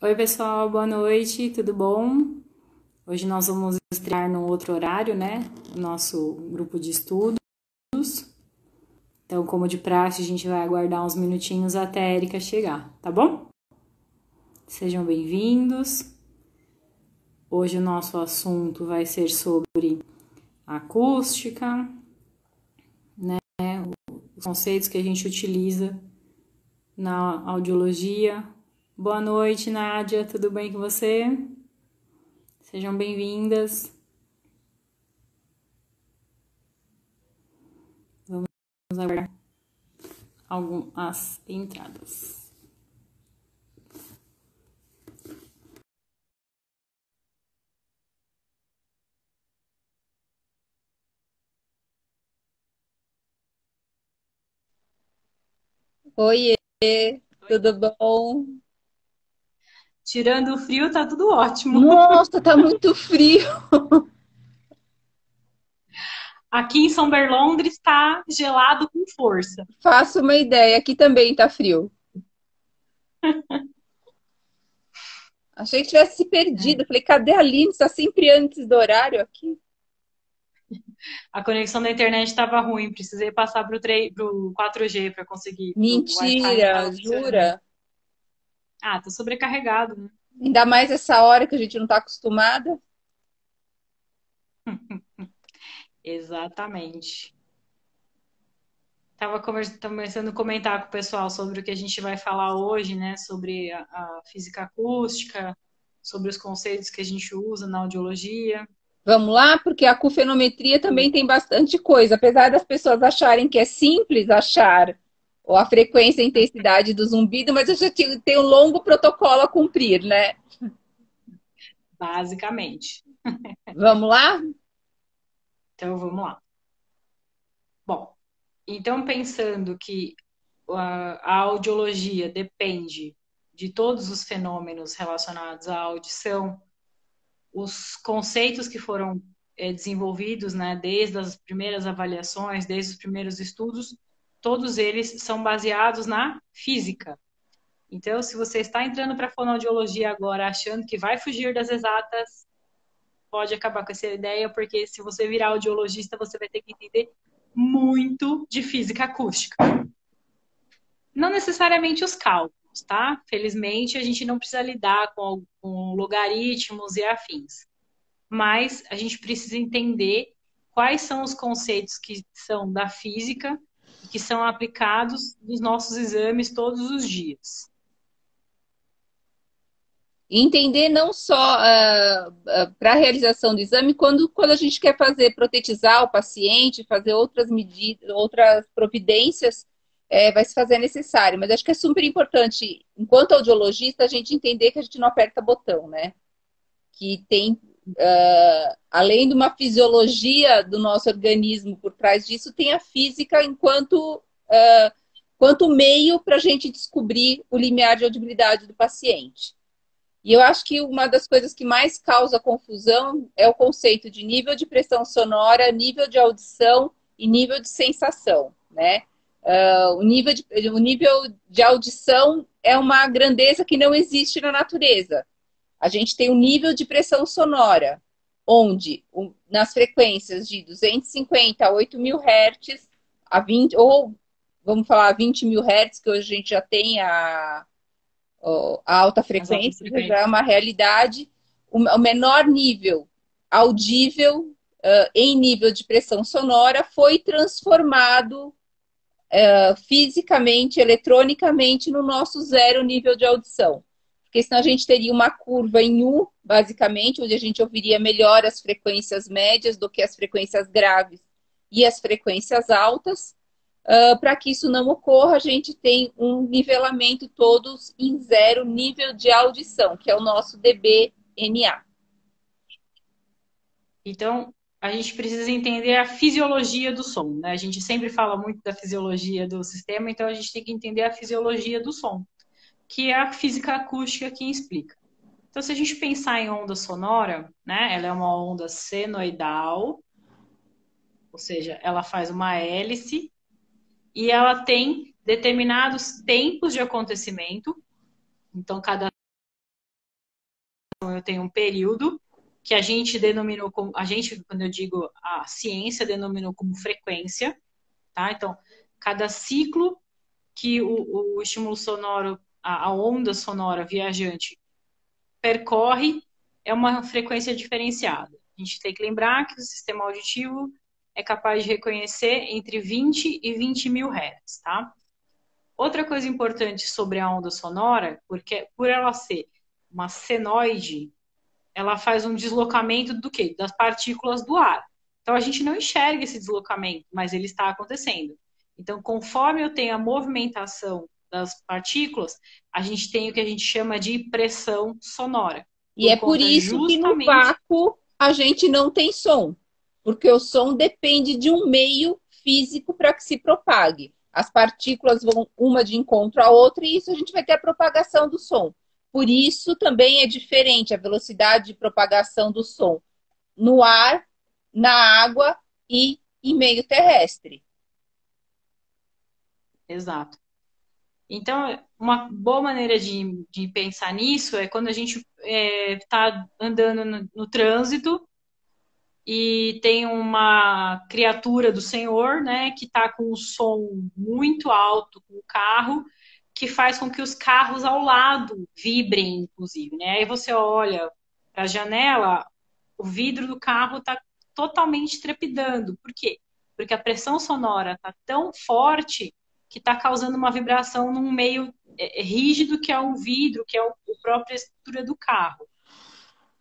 Oi, pessoal, boa noite, tudo bom? Hoje nós vamos estrear num outro horário, né? O nosso grupo de estudos. Então, como de praxe, a gente vai aguardar uns minutinhos até a Erika chegar, tá bom? Sejam bem-vindos. Hoje o nosso assunto vai ser sobre acústica, os conceitos que a gente utiliza na audiologia. Boa noite, Nádia, tudo bem com você? Sejam bem-vindas. Vamos aguardar algumas entradas. Oiê, tudo bom? Tirando o frio, tá tudo ótimo. Nossa, tá muito frio. Aqui em São Berlondres está gelado com força. Faço uma ideia, aqui também tá frio. Achei que tivesse se perdido. Falei, cadê a Aline? Está sempre antes do horário aqui. A conexão da internet estava ruim, precisei passar para o 4G para conseguir, para o Wi-Fi não estava Mentira, funcionando. jura? Ah, tô sobrecarregado, né? Ainda mais essa hora que a gente não tá acostumada. Exatamente. Estava começando a comentar com o pessoal sobre o que a gente vai falar hoje, né? Sobre a física acústica, sobre os conceitos que a gente usa na audiologia. Vamos lá, porque a acufenometria também tem bastante coisa. Apesar das pessoas acharem que é simples achar ou a frequência e a intensidade do zumbido, mas eu já tenho um longo protocolo a cumprir, né? Basicamente. Vamos lá? Então, vamos lá. Bom, então pensando que a audiologia depende de todos os fenômenos relacionados à audição, os conceitos que foram desenvolvidos, né, desde as primeiras avaliações, desde os primeiros estudos, todos eles são baseados na física. Então, se você está entrando para a fonoaudiologia agora achando que vai fugir das exatas, pode acabar com essa ideia, porque se você virar audiologista, você vai ter que entender muito de física acústica. Não necessariamente os cálculos, tá? Felizmente, a gente não precisa lidar com logaritmos e afins. Mas a gente precisa entender quais são os conceitos que são da física e que são aplicados nos nossos exames todos os dias. Entender não só para a realização do exame, quando a gente quer fazer, protetizar o paciente, fazer outras medidas, outras providências, vai se fazer necessário. Mas acho que é super importante, enquanto audiologista, a gente entender que a gente não aperta botão, né? Que tem, além de uma fisiologia do nosso organismo por trás disso, tem a física enquanto meio para a gente descobrir o limiar de audibilidade do paciente. E eu acho que uma das coisas que mais causa confusão é o conceito de nível de pressão sonora, nível de audição e nível de sensação, né? O nível de audição é uma grandeza que não existe na natureza. A gente tem um nível de pressão sonora, onde nas frequências de 250 a 8.000 Hz, a 20, ou vamos falar 20 mil Hz, que hoje a gente já tem a alta As altas frequência, já é frequências. uma realidade. O menor nível audível em nível de pressão sonora foi transformado fisicamente, eletronicamente, no nosso zero nível de audição. Porque senão a gente teria uma curva em U, basicamente, onde a gente ouviria melhor as frequências médias do que as frequências graves e as frequências altas. Para que isso não ocorra, a gente tem um nivelamento todos em zero nível de audição, que é o nosso dBNA. Então, a gente precisa entender a fisiologia do som, né? A gente sempre fala muito da fisiologia do sistema, então a gente tem que entender a fisiologia do som, que é a física acústica que explica. Então, se a gente pensar em onda sonora, né? Ela é uma onda senoidal, ou seja, ela faz uma hélice e ela tem determinados tempos de acontecimento. Então, cada eu tenho um período que a gente denominou como, quando eu digo a ciência, denominou como frequência, tá? Então, cada ciclo que o estímulo sonoro, a onda sonora viajante percorre é uma frequência diferenciada. A gente tem que lembrar que o sistema auditivo é capaz de reconhecer entre 20 e 20 mil Hz, tá? Outra coisa importante sobre a onda sonora, porque por ela ser uma senoide, ela faz um deslocamento do quê? Das partículas do ar. Então a gente não enxerga esse deslocamento, mas ele está acontecendo. Então, conforme eu tenho a movimentação das partículas, a gente tem o que a gente chama de pressão sonora. E é por isso que no vácuo a gente não tem som, porque o som depende de um meio físico para que se propague. As partículas vão uma de encontro à outra e isso a gente vai ter a propagação do som. Por isso também é diferente a velocidade de propagação do som no ar, na água e em meio terrestre. Exato. Então, uma boa maneira de pensar nisso é quando a gente está andando no trânsito e tem uma criatura do Senhor, né, que está com um som muito alto com o carro, que faz com que os carros ao lado vibrem, inclusive, né? Aí você olha para a janela, o vidro do carro está totalmente trepidando. Por quê? Porque a pressão sonora está tão forte que está causando uma vibração num meio rígido que é um vidro, que é a própria estrutura do carro.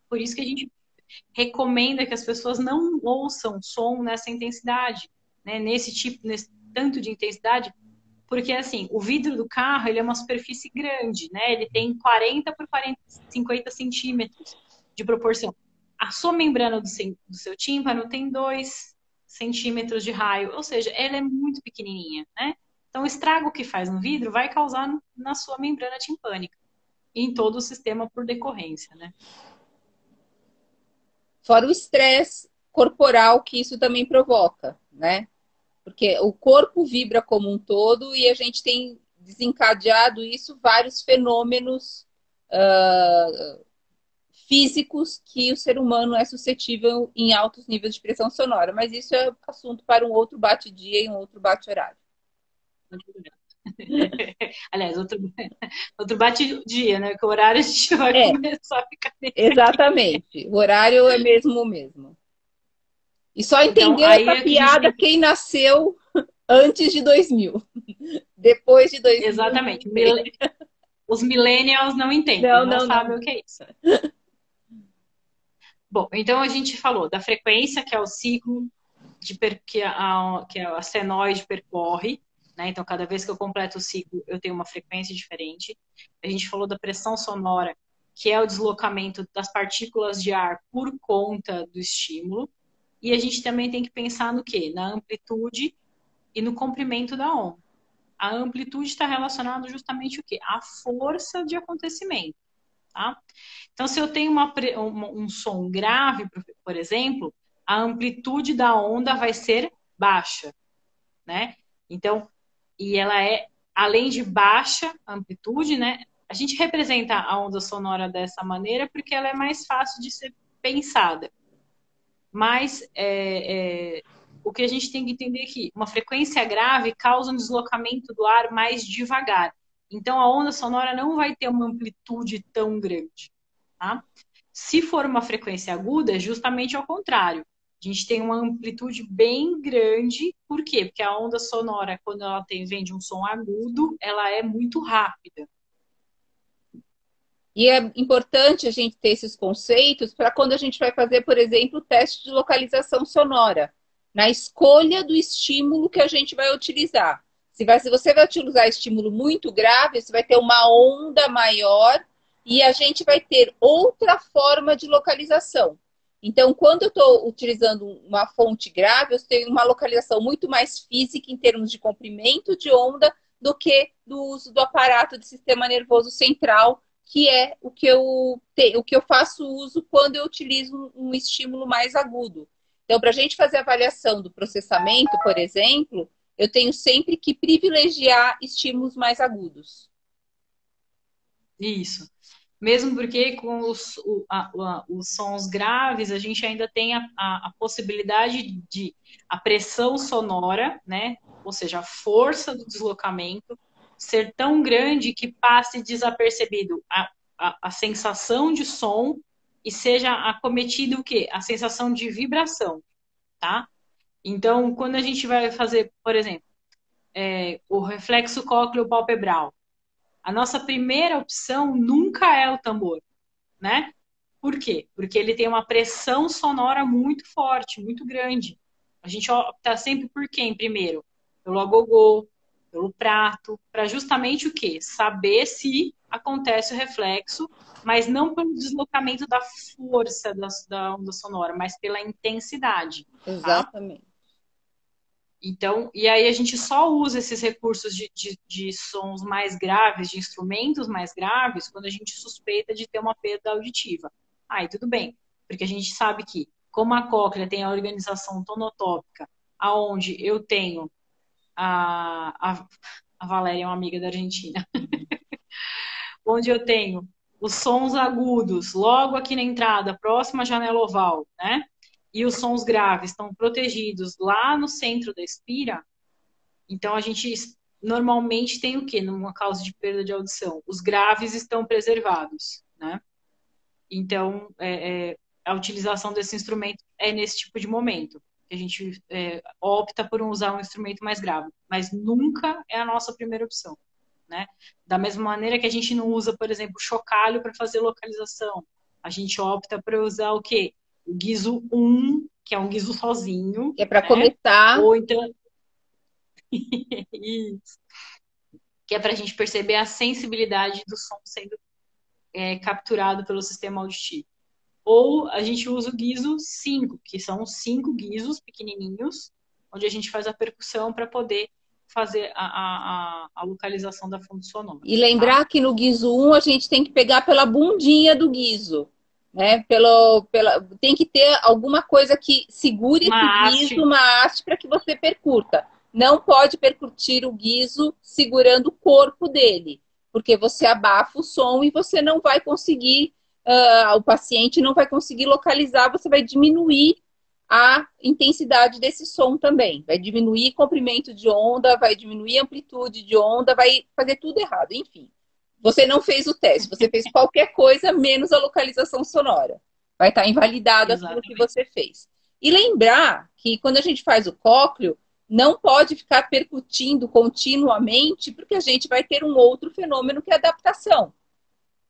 Por isso que a gente recomenda que as pessoas não ouçam som nessa intensidade, né? Nesse tanto de intensidade, porque assim, o vidro do carro, ele é uma superfície grande, né? Ele tem 40 por 50 centímetros de proporção. A sua membrana do seu tímpano tem 2 centímetros de raio, ou seja, ela é muito pequenininha, né? Então, o estrago que faz no vidro vai causar na sua membrana timpânica e em todo o sistema por decorrência, né? Fora o estresse corporal que isso também provoca, né? Porque o corpo vibra como um todo e a gente tem desencadeado isso, vários fenômenos físicos que o ser humano é suscetível em altos níveis de pressão sonora. Mas isso é assunto para um outro bate-dia e um outro bate-horário. Aliás, outro bate-dia, né? Que o horário a gente vai começar a ficar... Exatamente. O horário é mesmo o mesmo. E só entendeu essa piada quem nasceu antes de 2000. Depois de 2000. Exatamente. Os millennials não entendem, não sabem o que é isso. Bom, então a gente falou da frequência, que é o ciclo que a senoide percorre, né? Então, cada vez que eu completo o ciclo, eu tenho uma frequência diferente. A gente falou da pressão sonora, que é o deslocamento das partículas de ar por conta do estímulo. E a gente também tem que pensar no quê? Na amplitude e no comprimento da onda. A amplitude está relacionada justamente o quê? A força de acontecimento, tá? Então, se eu tenho um som grave, por exemplo, a amplitude da onda vai ser baixa, né? Então, e ela é, além de baixa amplitude, né? A gente representa a onda sonora dessa maneira porque ela é mais fácil de ser pensada. Mas o que a gente tem que entender é que uma frequência grave causa um deslocamento do ar mais devagar. Então, a onda sonora não vai ter uma amplitude tão grande. Tá? Se for uma frequência aguda, é justamente ao contrário. A gente tem uma amplitude bem grande. Por quê? Porque a onda sonora, quando ela vem de um som agudo, ela é muito rápida. E é importante a gente ter esses conceitos para quando a gente vai fazer, por exemplo, o teste de localização sonora, na escolha do estímulo que a gente vai utilizar. Se você vai utilizar estímulo muito grave, você vai ter uma onda maior e a gente vai ter outra forma de localização. Então, quando eu estou utilizando uma fonte grave, eu tenho uma localização muito mais física em termos de comprimento de onda do que do uso do aparato do sistema nervoso central, que é o que eu faço uso quando eu utilizo um estímulo mais agudo. Então, para a gente fazer a avaliação do processamento, por exemplo, eu tenho sempre que privilegiar estímulos mais agudos. Isso. Mesmo porque com os sons graves, a gente ainda tem a possibilidade de a pressão sonora, né? Ou seja, a força do deslocamento ser tão grande que passe desapercebido a sensação de som e seja acometido o quê? A sensação de vibração, tá? Então, quando a gente vai fazer, por exemplo, o reflexo cócleo-palpebral, a nossa primeira opção nunca é o tambor, né? Por quê? Porque ele tem uma pressão sonora muito forte, muito grande. A gente opta sempre por quem primeiro? Pelo agogô, pelo prato, para justamente o quê? Saber se acontece o reflexo, mas não pelo deslocamento da força da onda sonora, mas pela intensidade, tá? Exatamente. Então, e aí a gente só usa esses recursos de sons mais graves, de instrumentos mais graves, quando a gente suspeita de ter uma perda auditiva. Aí tudo bem, porque a gente sabe que, como a cóclea tem a organização tonotópica, aonde eu tenho a Valéria é uma amiga da Argentina, onde eu tenho os sons agudos logo aqui na entrada, próxima à janela oval, né? E os sons graves estão protegidos lá no centro da espira. Então, a gente normalmente tem o quê? Numa causa de perda de audição? Os graves estão preservados, né? Então, a utilização desse instrumento é nesse tipo de momento. A gente opta por usar um instrumento mais grave, mas nunca é a nossa primeira opção, né? Da mesma maneira que a gente não usa, por exemplo, chocalho para fazer localização. A gente opta por usar o quê? O guiso 1, que é um guiso sozinho, Que é para né? começar. Ou então, isso, que é para a gente perceber a sensibilidade do som sendo capturado pelo sistema auditivo. Ou a gente usa o guiso 5, que são 5 guizos pequenininhos, onde a gente faz a percussão para poder fazer a localização da fonte sonora. E Tá? lembrar que no guiso 1 a gente tem que pegar pela bundinha do guiso. Né? Tem que ter alguma coisa que segure esse Uma guiso, haste. uma haste, para que você percuta. Não pode percutir o guiso segurando o corpo dele, porque você abafa o som e você não vai conseguir, o paciente não vai conseguir localizar, você vai diminuir a intensidade desse som também. Vai diminuir comprimento de onda, vai diminuir amplitude de onda, vai fazer tudo errado, enfim. Você não fez o teste, você fez qualquer coisa menos a localização sonora. Vai estar invalidado aquilo que Exatamente. você fez. E lembrar que quando a gente faz o cócleo, não pode ficar percutindo continuamente, porque a gente vai ter um outro fenômeno que é a adaptação.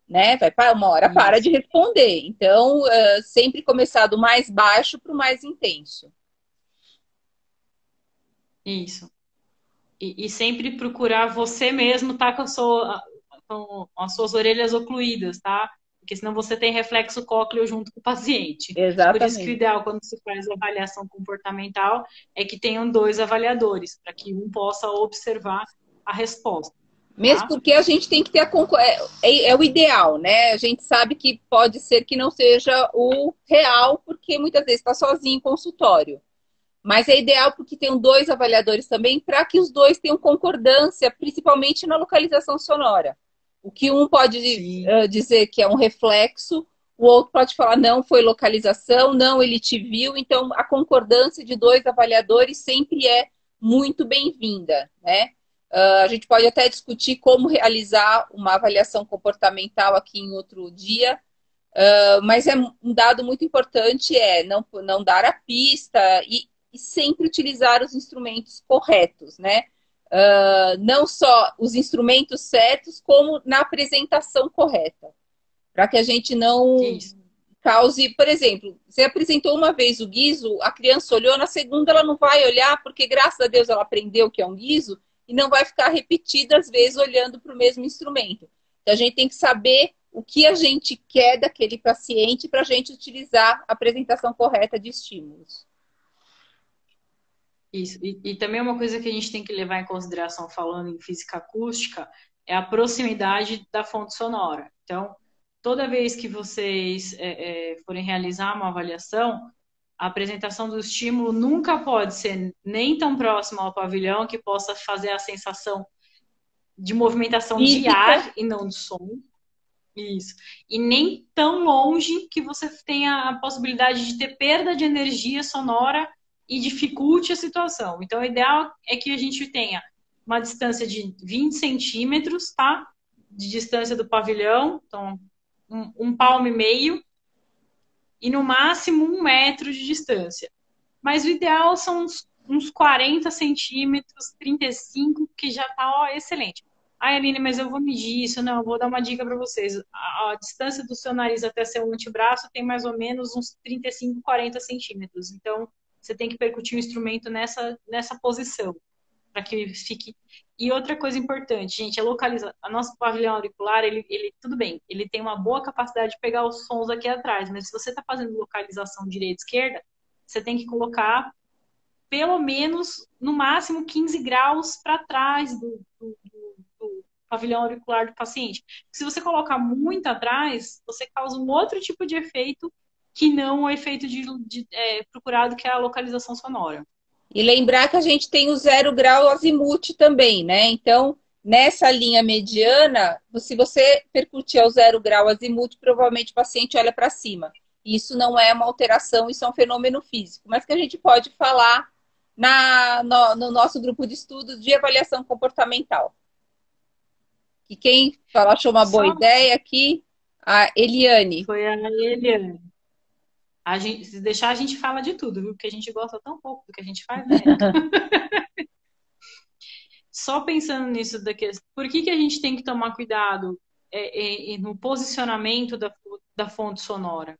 Né? Uma hora para de Isso. responder. Então, sempre começar do mais baixo para o mais intenso. Isso. E sempre procurar você mesmo estar com as suas orelhas ocluídas, tá? Porque senão você tem reflexo cócleo junto com o paciente. Por isso que o Exatamente. ideal, quando se faz avaliação comportamental, é que tenham dois avaliadores, para que um possa observar a resposta, Mesmo tá? porque a gente tem que ter é o ideal, né? A gente sabe que pode ser que não seja o real, porque muitas vezes está sozinho em consultório. Mas é ideal porque tem dois avaliadores também, para que os dois tenham concordância, principalmente na localização sonora. O que um pode Sim. dizer que é um reflexo, o outro pode falar não, foi localização, não, ele te viu. Então, a concordância de dois avaliadores sempre é muito bem-vinda, né? A gente pode até discutir como realizar uma avaliação comportamental aqui em outro dia, mas um dado muito importante é não dar a pista e sempre utilizar os instrumentos corretos, né? Não só os instrumentos certos, como na apresentação correta, para que a gente não Isso. cause, por exemplo, você apresentou uma vez o guiso, a criança olhou, na segunda ela não vai olhar, porque graças a Deus ela aprendeu que é um guiso, e não vai ficar repetidas vezes olhando para o mesmo instrumento. Então a gente tem que saber o que a gente quer daquele paciente para a gente utilizar a apresentação correta de estímulos. Isso. E também uma coisa que a gente tem que levar em consideração falando em física acústica é a proximidade da fonte sonora. Então, toda vez que vocês forem realizar uma avaliação, a apresentação do estímulo nunca pode ser nem tão próxima ao pavilhão que possa fazer a sensação de movimentação de Física, ar e não de som, Isso. E nem tão longe que você tenha a possibilidade de ter perda de energia sonora e dificulte a situação. Então, o ideal é que a gente tenha uma distância de 20 centímetros, tá? De distância do pavilhão, então um palmo e meio, e no máximo 1 metro de distância. Mas o ideal são uns 40 centímetros, 35, que já tá, ó, excelente. Ai, Aline, mas eu vou medir isso. Não, eu vou dar uma dica para vocês. A distância do seu nariz até seu antebraço tem mais ou menos uns 35, 40 centímetros. Então, você tem que percutir o instrumento nessa posição, para que fique. E outra coisa importante, gente, a localização. A nosso pavilhão auricular, ele, tudo bem, ele tem uma boa capacidade de pegar os sons aqui atrás, mas se você está fazendo localização direita-esquerda, você tem que colocar pelo menos, no máximo, 15 graus para trás do pavilhão auricular do paciente. Se você colocar muito atrás, você causa um outro tipo de efeito que não o efeito procurado, que é a localização sonora. E lembrar que a gente tem o 0 grau azimuth também, né? Então, nessa linha mediana, se você percutir ao 0 grau azimuth, provavelmente o paciente olha para cima. Isso não é uma alteração, isso é um fenômeno físico, mas que a gente pode falar no nosso grupo de estudos de avaliação comportamental. E quem achou uma boa ideia aqui, a Eliane. Foi a Eliane. Se deixar, a gente fala de tudo, viu? Porque a gente gosta tão pouco do que a gente faz, né? Só pensando nisso daqui, por que a gente tem que tomar cuidado no posicionamento da fonte sonora?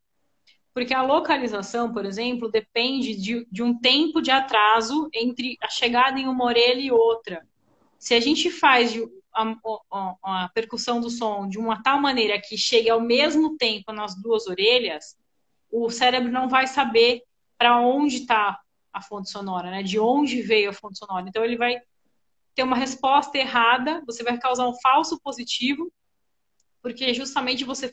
Porque a localização, por exemplo, depende de um tempo de atraso entre a chegada em uma orelha e outra. Se a gente faz a percussão do som de uma tal maneira que chegue ao mesmo tempo nas duas orelhas, o cérebro não vai saber para onde está a fonte sonora, né? De onde veio a fonte sonora. Então ele vai ter uma resposta errada, você vai causar um falso positivo, porque justamente você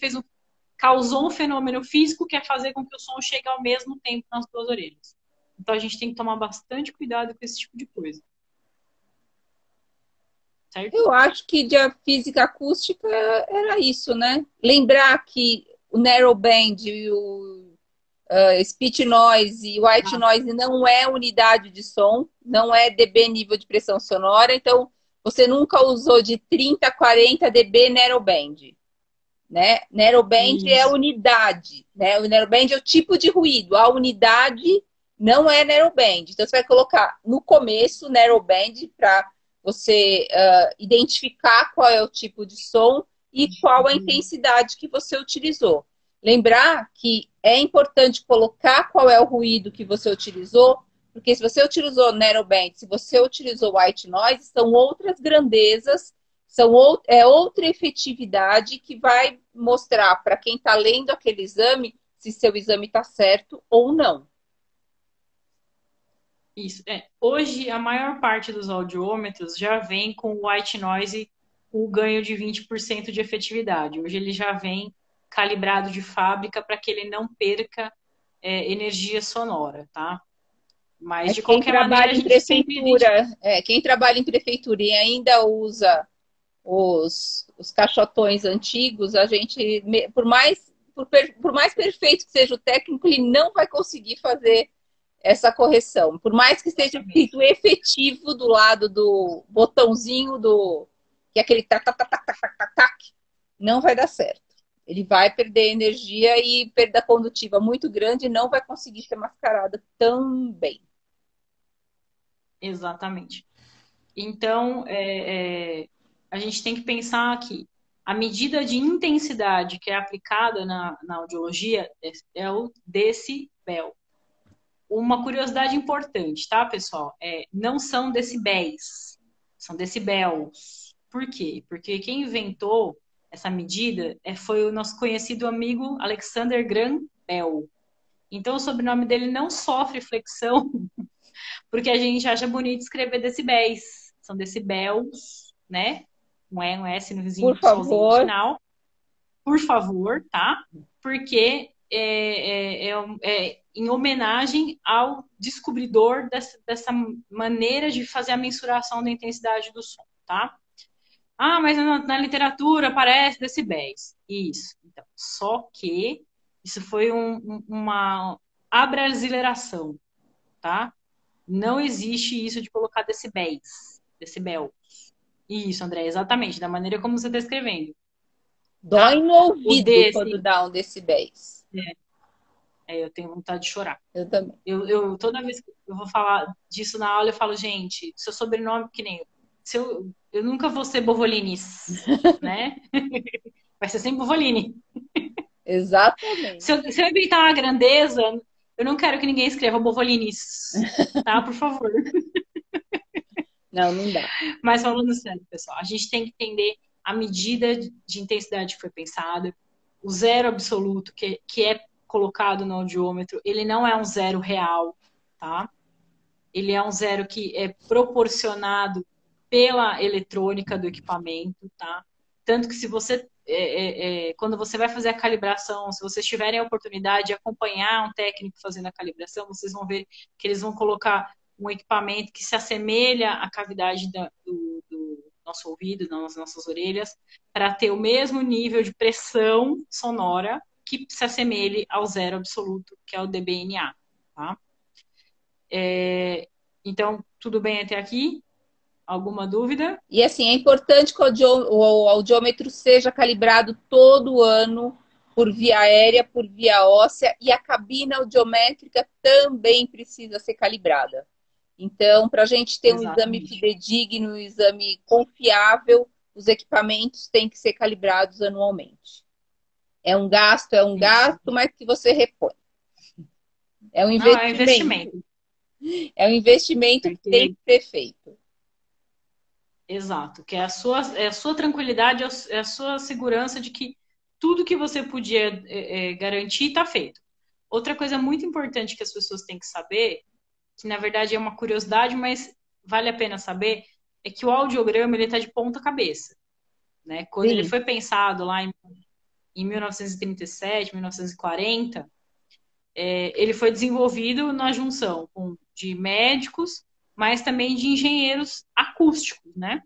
causou um fenômeno físico que é fazer com que o som chegue ao mesmo tempo nas duas orelhas. Então a gente tem que tomar bastante cuidado com esse tipo de coisa. Certo? Eu acho que de física acústica era isso, né? Lembrar que o narrowband e o speech noise e white noise não é unidade de som, não é dB nível de pressão sonora, então você nunca usou de 30 a 40 dB narrowband, né? Narrowband é a unidade, né? O narrowband é o tipo de ruído, a unidade não é narrowband. Então você vai colocar no começo narrowband para você identificar qual é o tipo de som e qual a intensidade que você utilizou. Lembrar que é importante colocar qual é o ruído que você utilizou, porque se você utilizou narrowband, se você utilizou white noise, são outras grandezas, é outra efetividade que vai mostrar para quem está lendo aquele exame se seu exame está certo ou não. Isso. Hoje, a maior parte dos audiômetros já vem com o white noise, o ganho de 20% de efetividade. Hoje ele já vem calibrado de fábrica para que ele não perca energia sonora, tá? Mas de qualquer maneira, a gente quem trabalha em prefeitura e ainda usa os caixotões antigos, a gente, por mais perfeito que seja o técnico, ele não vai conseguir fazer essa correção. Por mais que esteja escrito efetivo do lado do botãozinho que é aquele tac, tac, tac, tac, tac, tac, tac, não vai dar certo. Ele vai perder energia e perda condutiva muito grande e não vai conseguir ser mascarada tão bem. Exatamente. Então, a gente tem que pensar que a medida de intensidade que é aplicada na audiologia é o decibel. Uma curiosidade importante, tá, pessoal? Não são decibéis, são decibels. Por quê? Porque quem inventou essa medida foi o nosso conhecido amigo Alexander Graham Bell. Então, o sobrenome dele não sofre flexão, porque a gente acha bonito escrever decibéis. São decibels, né? Um E, um S no vizinho, sozinho no final. Por favor, tá? Porque em homenagem ao descobridor dessa maneira de fazer a mensuração da intensidade do som, tá? Ah, mas na literatura aparece decibéis. Isso. Então, só que isso foi uma abrasileiração, tá? Não existe isso de colocar decibéis, decibel. Isso, André, exatamente, da maneira como você está escrevendo, Dói tá? no O ouvido quando desse, dá um decibéis. eu tenho vontade de chorar. Eu também. Toda vez que eu vou falar disso na aula, eu falo, gente, seu sobrenome, que nem eu. Eu nunca vou ser Bovolinis, né? Vai ser sempre Bovolini. Exatamente. Se eu inventar uma grandeza, eu não quero que ninguém escreva Bovolinis, tá? Por favor. Não, não dá. Mas falando sério, pessoal, a gente tem que entender a medida de intensidade que foi pensada, o zero absoluto que é colocado no audiômetro, ele não é um zero real, tá? Ele é um zero que é proporcionado pela eletrônica do equipamento, tá? Tanto que se você, quando você vai fazer a calibração, se vocês tiverem a oportunidade de acompanhar um técnico fazendo a calibração, vocês vão ver que eles vão colocar um equipamento que se assemelha à cavidade do nosso ouvido, das nossas orelhas, para ter o mesmo nível de pressão sonora que se assemelhe ao zero absoluto, que é o dBNA, tá? Então, tudo bem até aqui? Alguma dúvida? E assim, é importante que o audiômetro seja calibrado todo ano por via aérea, por via óssea, e a cabina audiométrica também precisa ser calibrada. Então, para a gente ter um exame Exatamente. fidedigno, um exame confiável, os equipamentos têm que ser calibrados anualmente. É um Isso. gasto, mas que você repõe. É um Não, é um investimento. investimento. É um investimento que tem Porque, que ser feito. exato, que é a sua tranquilidade, é a sua segurança de que tudo que você podia garantir está feito. Outra coisa muito importante que as pessoas têm que saber, que na verdade é uma curiosidade, mas vale a pena saber, é que o audiograma ele está de ponta cabeça, né? Quando ele Sim. foi pensado lá em 1937, 1940, ele foi desenvolvido na junção de médicos, mas também de engenheiros acústicos, né?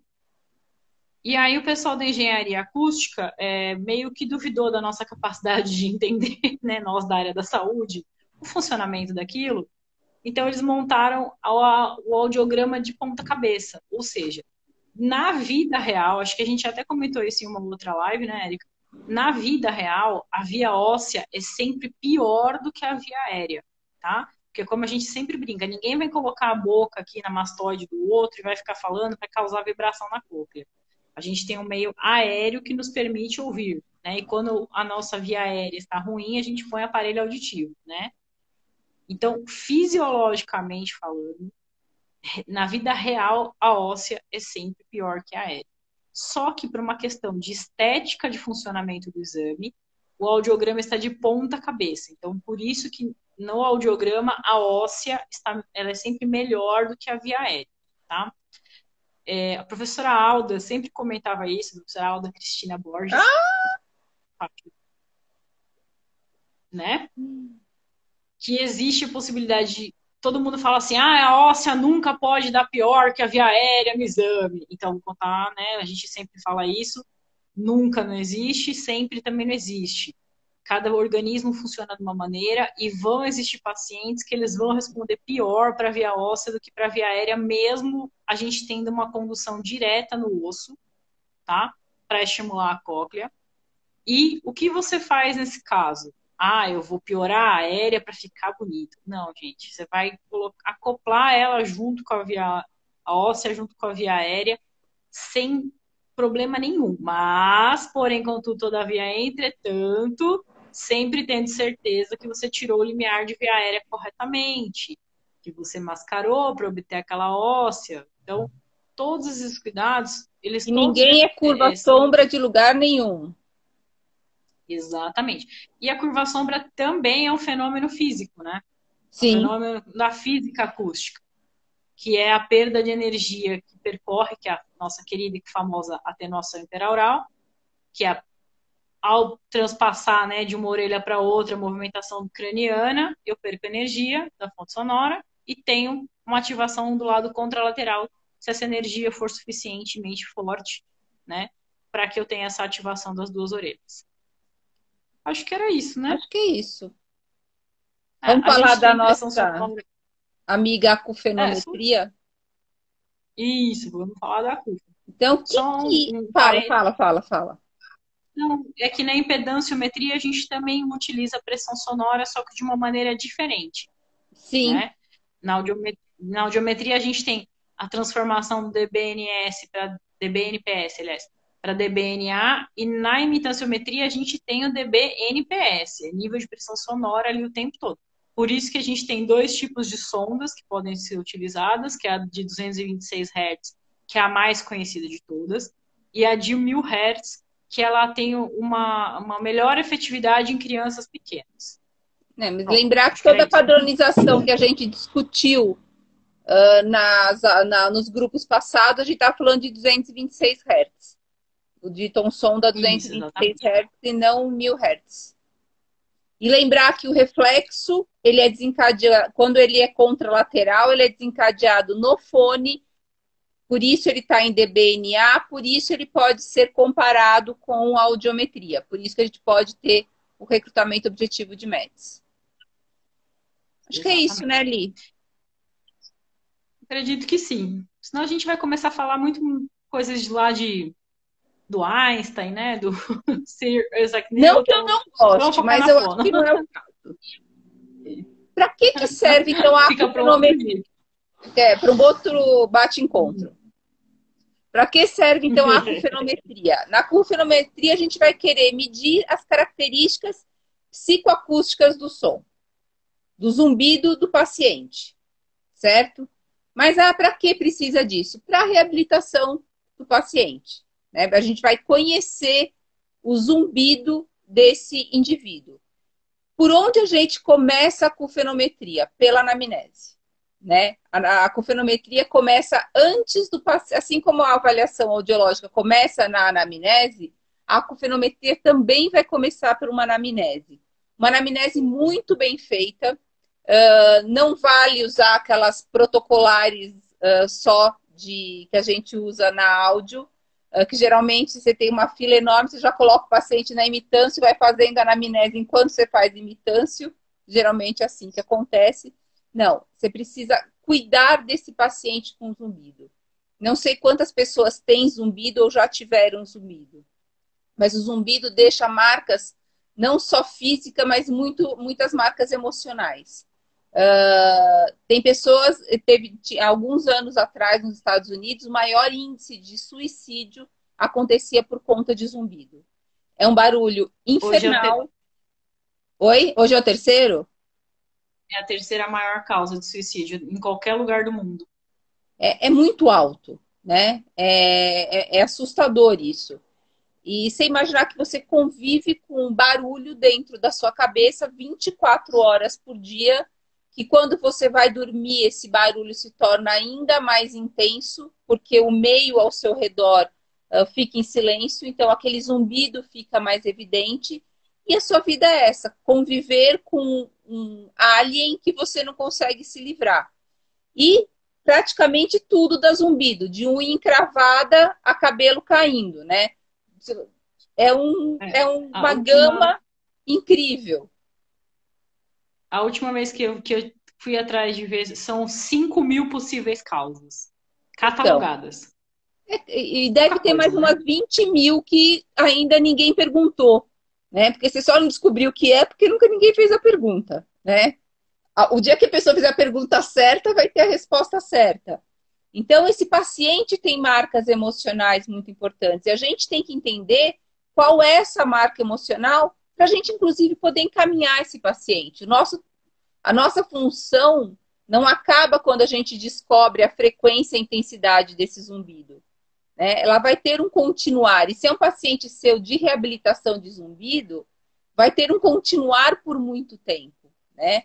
E aí o pessoal da engenharia acústica meio que duvidou da nossa capacidade de entender, né, nós da área da saúde, o funcionamento daquilo. Então eles montaram o audiograma de ponta cabeça, ou seja, na vida real, acho que a gente até comentou isso em uma outra live, né, Érica? Na vida real, a via óssea é sempre pior do que a via aérea, tá? Porque como a gente sempre brinca, ninguém vai colocar a boca aqui na mastoide do outro e vai ficar falando para causar vibração na cóclea. A gente tem um meio aéreo que nos permite ouvir, né? E quando a nossa via aérea está ruim, a gente põe aparelho auditivo, né? Então, fisiologicamente falando, na vida real, a óssea é sempre pior que a aérea. Só que por uma questão de estética de funcionamento do exame, o audiograma está de ponta cabeça. Então, por isso que no audiograma a óssea ela é sempre melhor do que a via aérea, tá? A professora Alda sempre comentava isso, a professora Alda Cristina Borges, né? Que existe a possibilidade de todo mundo fala assim, a óssea nunca pode dar pior que a via aérea no exame. Então, vou contar, né? A gente sempre fala isso. Nunca não existe, sempre também não existe. Cada organismo funciona de uma maneira e vão existir pacientes que eles vão responder pior para a via óssea do que para a via aérea, mesmo a gente tendo uma condução direta no osso, tá? Para estimular a cóclea. E o que você faz nesse caso? Eu vou piorar a aérea para ficar bonito. Não, gente, você vai acoplar ela junto com a via a óssea, junto com a via aérea, sem problema nenhum. Mas, porém, contudo, todavia, entretanto, sempre tendo certeza que você tirou o limiar de via aérea corretamente, que você mascarou para obter aquela óssea. Então, todos esses cuidados, eles E todos ninguém é curva são. sombra de lugar nenhum. Exatamente. E a curva sombra também é um fenômeno físico, né? É um Sim. fenômeno da física acústica, que é a perda de energia que percorre, que é a nossa querida e famosa atenuação interaural, que é ao transpassar, né, de uma orelha para outra, a movimentação craniana, eu perco energia da fonte sonora e tenho uma ativação do lado contralateral, se essa energia for suficientemente forte né? Para que eu tenha essa ativação das duas orelhas. Acho que era isso, né? Acho que é isso. É, Vamos a falar gente da tem pressão nossa sonora. amiga É, acufenometria. isso, vamos falar da CUFA. Então, o que Só que... um parênteses. Fala. Não, é que na impedanciometria a gente também utiliza a pressão sonora, só que de uma maneira diferente, Sim, né? Na audiometria a gente tem a transformação do dBNS para dBNPS, aliás, para dBNA, e na imitanciometria a gente tem o dBNPS, nível de pressão sonora ali o tempo todo. Por isso que a gente tem dois tipos de sondas que podem ser utilizadas, que é a de 226 Hz, que é a mais conhecida de todas, e a de 1000 Hz, que ela tem uma melhor efetividade em crianças pequenas. né? Mas Pronto, lembrar que acho que era toda a isso. padronização que a gente discutiu nos grupos passados, a gente está falando de 226 Hz. O de tom sonda Isso, 226 exatamente. Hz e não 1000 Hz. E lembrar que o reflexo, ele é desencadeado, quando ele é contralateral, ele é desencadeado no fone, por isso ele está em dBNA, por isso ele pode ser comparado com a audiometria, por isso que a gente pode ter o recrutamento objetivo de METs. Acho que é isso, né, Exatamente. Li? Acredito que sim. Senão a gente vai começar a falar muito coisas de lá do Einstein, né? Do Sir Isaac Não que eu Newton. não Vamos goste, focar mas na eu acho fono. que não é o caso. Para que serve, então, a Fica para outro acufenometria? dia. Para um outro bate-encontro. Para que serve, então, a acufenometria? Na acufenometria, a gente vai querer medir as características psicoacústicas do som, do zumbido do paciente, certo? Mas para que precisa disso? Para a reabilitação do paciente. Né? A gente vai conhecer o zumbido desse indivíduo. Por onde a gente começa a acufenometria? Pela anamnese. Né? A acufenometria começa antes do paciente, assim como a avaliação audiológica começa na anamnese, a acufenometria também vai começar por uma anamnese. Uma anamnese muito bem feita, não vale usar aquelas protocolares só que a gente usa na áudio, que geralmente você tem uma fila enorme, você já coloca o paciente na imitância e vai fazendo a anamnese enquanto você faz imitância, geralmente é assim que acontece. Não, você precisa cuidar desse paciente com zumbido. Não sei quantas pessoas têm zumbido ou já tiveram zumbido, mas o zumbido deixa marcas não só físicas, mas muitas marcas emocionais. Tem pessoas, alguns anos atrás nos Estados Unidos, o maior índice de suicídio acontecia por conta de zumbido. É um barulho Hoje infernal. Oi? Hoje é o terceiro? é a terceira maior causa de suicídio em qualquer lugar do mundo. É muito alto, né? É assustador isso. E você imaginar que você convive com um barulho dentro da sua cabeça 24 horas por dia, que quando você vai dormir, esse barulho se torna ainda mais intenso, porque o meio ao seu redor fica em silêncio, então aquele zumbido fica mais evidente. E a sua vida é essa: conviver com um alien que você não consegue se livrar. E praticamente tudo dá zumbido, de unha encravada a cabelo caindo, né? É. É A uma última, gama incrível. a última vez que eu fui atrás de ver, são 5.000 possíveis causas Então, catalogadas. e deve Pouca ter coisa, mais né? umas 20 mil que ainda ninguém perguntou, né? Porque você só não descobriu o que é porque nunca ninguém fez a pergunta, né? O dia que a pessoa fizer a pergunta certa, vai ter a resposta certa. Então, esse paciente tem marcas emocionais muito importantes. E a gente tem que entender qual é essa marca emocional para a gente, inclusive, poder encaminhar esse paciente. A nossa função não acaba quando a gente descobre a frequência e a intensidade desse zumbido. Né? Ela vai ter um continuar. E se é um paciente seu de reabilitação de zumbido, vai ter um continuar por muito tempo. Né?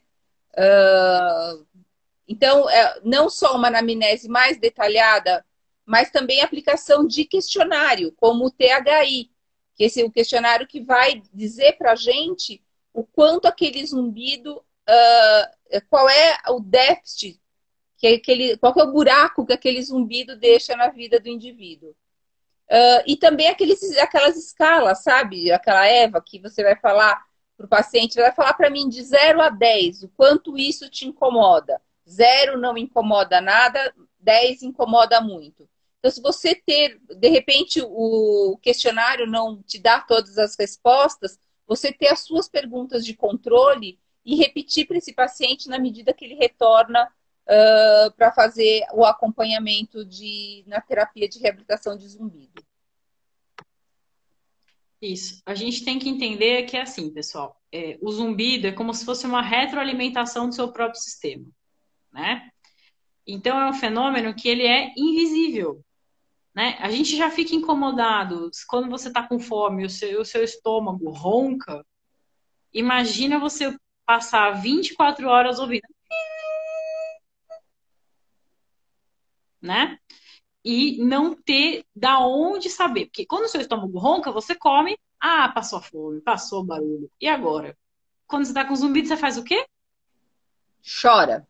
Então, não só uma anamnese mais detalhada, mas também a aplicação de questionário, como o THI, que esse é o questionário que vai dizer para a gente o quanto aquele zumbido, qual é o déficit, qual é o buraco que aquele zumbido deixa na vida do indivíduo. E também aquelas escalas, sabe? Aquela EVA que você vai falar para o paciente, vai falar para mim de 0 a 10, o quanto isso te incomoda. 0 não incomoda nada, 10 incomoda muito. Então, se você ter, de repente, o questionário não te dá todas as respostas, você ter as suas perguntas de controle e repetir para esse paciente na medida que ele retorna para fazer o acompanhamento na terapia de reabilitação de zumbido. Isso. A gente tem que entender que é assim, pessoal. O zumbido é como se fosse uma retroalimentação do seu próprio sistema, né? Então é um fenômeno que ele é invisível, né? A gente já fica incomodado quando você está com fome, o seu estômago ronca. Imagina você passar 24 horas ouvindo, né? E não ter da onde saber. Porque quando o seu estômago ronca, você come, passou a fome, passou o barulho. E agora? Quando você tá com zumbido, você faz o quê? Chora.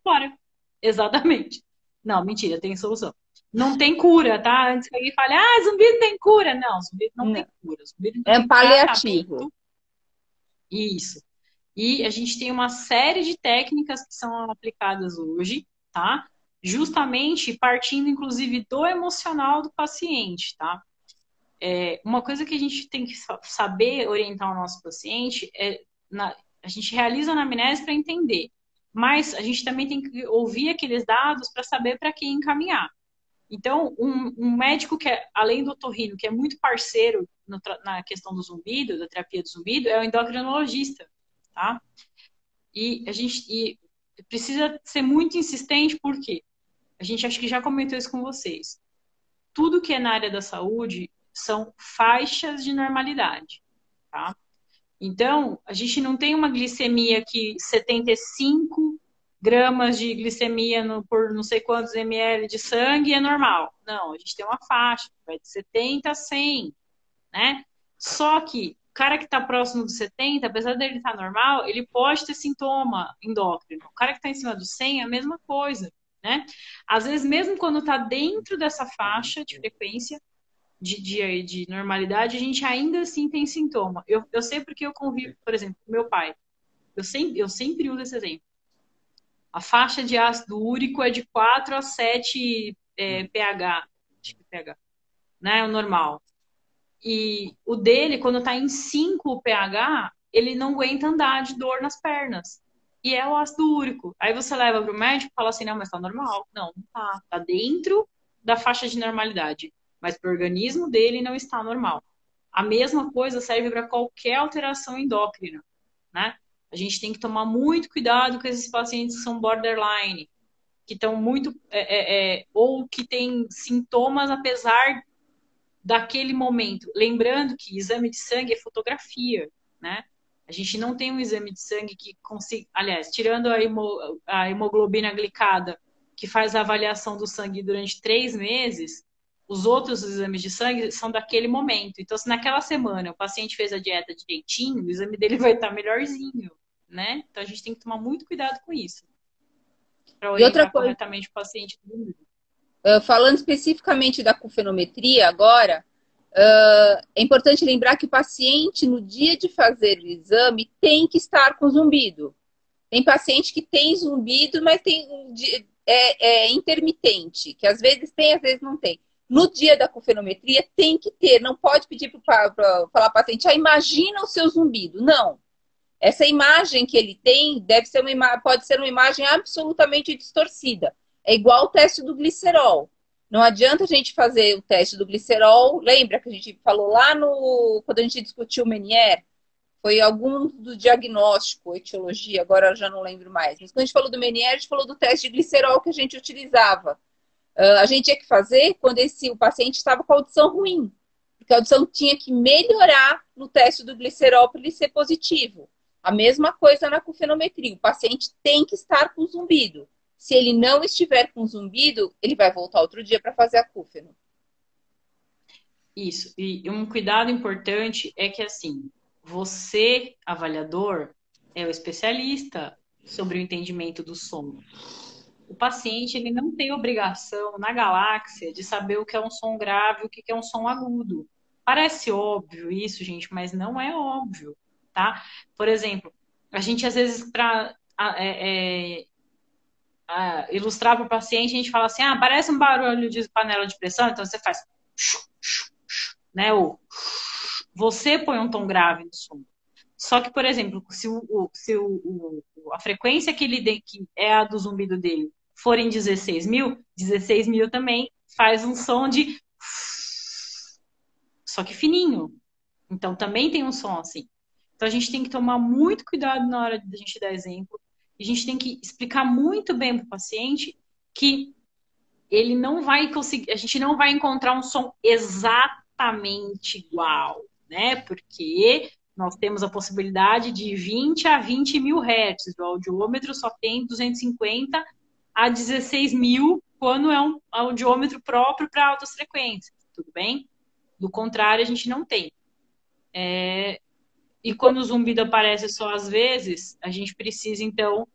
Chora. Exatamente. Não, mentira, tem solução. Não tem cura, tá? Antes que alguém fale, zumbido tem cura. Não, zumbido não tem cura. Zumbido É tem paliativo. tratamento. Isso. E a gente tem uma série de técnicas que são aplicadas hoje, tá? Justamente partindo, inclusive, do emocional do paciente, tá? Uma coisa que a gente tem que saber orientar o nosso paciente a gente realiza a anamnese para entender, mas a gente também tem que ouvir aqueles dados para saber para quem encaminhar. Então, um médico que além do otorrino, que é muito parceiro na questão do zumbido, da terapia do zumbido, é o endocrinologista, tá? E a gente precisa ser muito insistente, porque a gente acho que já comentou isso com vocês. Tudo que é na área da saúde são faixas de normalidade, tá? Então, a gente não tem uma glicemia que 75 gramas de glicemia por não sei quantos ml de sangue é normal. Não, a gente tem uma faixa, vai de 70 a 100, né? Só que o cara que está próximo dos 70, apesar dele estar normal, ele pode ter sintoma endócrino. O cara que está em cima dos 100 é a mesma coisa, né? Às vezes, mesmo quando está dentro dessa faixa de frequência, de normalidade, a gente ainda assim tem sintoma. Eu sei porque eu convivo, por exemplo, com meu pai. Eu sempre uso esse exemplo. A faixa de ácido úrico é de 4 a 7 pH. Acho que pH. Né? É o normal. E o dele, quando tá em 5 pH, ele não aguenta andar de dor nas pernas. E é o ácido úrico. Aí você leva pro médico e fala assim, não, mas tá normal. Não, não tá. Tá dentro da faixa de normalidade. Mas pro organismo dele não está normal. A mesma coisa serve para qualquer alteração endócrina, né? A gente tem que tomar muito cuidado com esses pacientes que são borderline, que estão muito... ou que têm sintomas apesar daquele momento. Lembrando que exame de sangue é fotografia, né? A gente não tem um exame de sangue que consiga... Aliás, tirando a hemoglobina glicada, que faz a avaliação do sangue durante 3 meses, os outros exames de sangue são daquele momento. Então, se naquela semana o paciente fez a dieta direitinho, o exame dele vai estar melhorzinho, né? Então, a gente tem que tomar muito cuidado com isso, para E outra orientar coisa, corretamente o paciente. falando especificamente da cofenometria agora, é importante lembrar que o paciente, no dia de fazer o exame, tem que estar com zumbido. Tem paciente que tem zumbido, mas é intermitente, que às vezes tem, às vezes não tem. No dia da cofenometria, tem que ter, não pode pedir para falar para o paciente, imagina o seu zumbido. Não. Essa imagem que ele tem pode ser uma imagem absolutamente distorcida. É igual o teste do glicerol. Não adianta a gente fazer o teste do glicerol. Lembra que a gente falou lá quando a gente discutiu o Menier? Foi algum do diagnóstico, etiologia, agora eu já não lembro mais. Mas quando a gente falou do Menier, a gente falou do teste de glicerol que a gente utilizava. A gente tinha que fazer quando o paciente estava com a audição ruim. Porque a audição tinha que melhorar no teste do glicerol para ele ser positivo. A mesma coisa na cofenometria. O paciente tem que estar com zumbido. Se ele não estiver com zumbido, ele vai voltar outro dia para fazer a cúfeno. Isso. E um cuidado importante é que, assim, você, avaliador, é o especialista sobre o entendimento do sono. O paciente ele não tem obrigação na galáxia de saber o que é um som grave e o que é um som agudo. Parece óbvio isso, gente, mas não é óbvio, tá? Por exemplo, a gente às vezes para ilustrar para o paciente, a gente fala assim, parece um barulho de panela de pressão, então você faz, né? Ou você põe um tom grave no som. Só que, por exemplo, se a frequência que que é a do zumbido dele for em 16 mil também faz um som de só que fininho. Então também tem um som assim. Então a gente tem que tomar muito cuidado na hora de a gente dar exemplo. A gente tem que explicar muito bem para o paciente que ele não vai conseguir, a gente não vai encontrar um som exatamente igual, né? Porque nós temos a possibilidade de 20 a 20 mil hertz. O audiômetro só tem 250 a 16 mil quando é um audiômetro próprio para altas frequências, tudo bem? Do contrário, a gente não tem. E quando o zumbido aparece só às vezes, a gente precisa, então,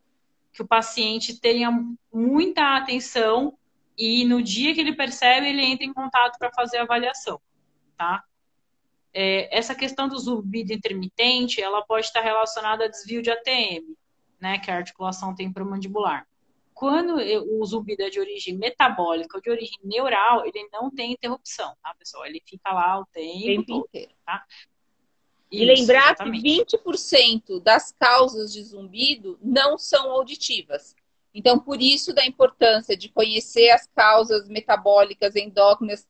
que o paciente tenha muita atenção e no dia que ele percebe, ele entra em contato para fazer a avaliação, tá? Essa questão do zumbido intermitente, ela pode estar relacionada a desvio de ATM, né, que é a articulação temporomandibular. Quando o zumbido é de origem metabólica ou de origem neural, ele não tem interrupção, tá, pessoal? Ele fica lá o tempo todo, inteiro. tá? E Isso, lembrar que exatamente. 20% das causas de zumbido não são auditivas. Então, por isso da importância de conhecer as causas metabólicas, endócrinas,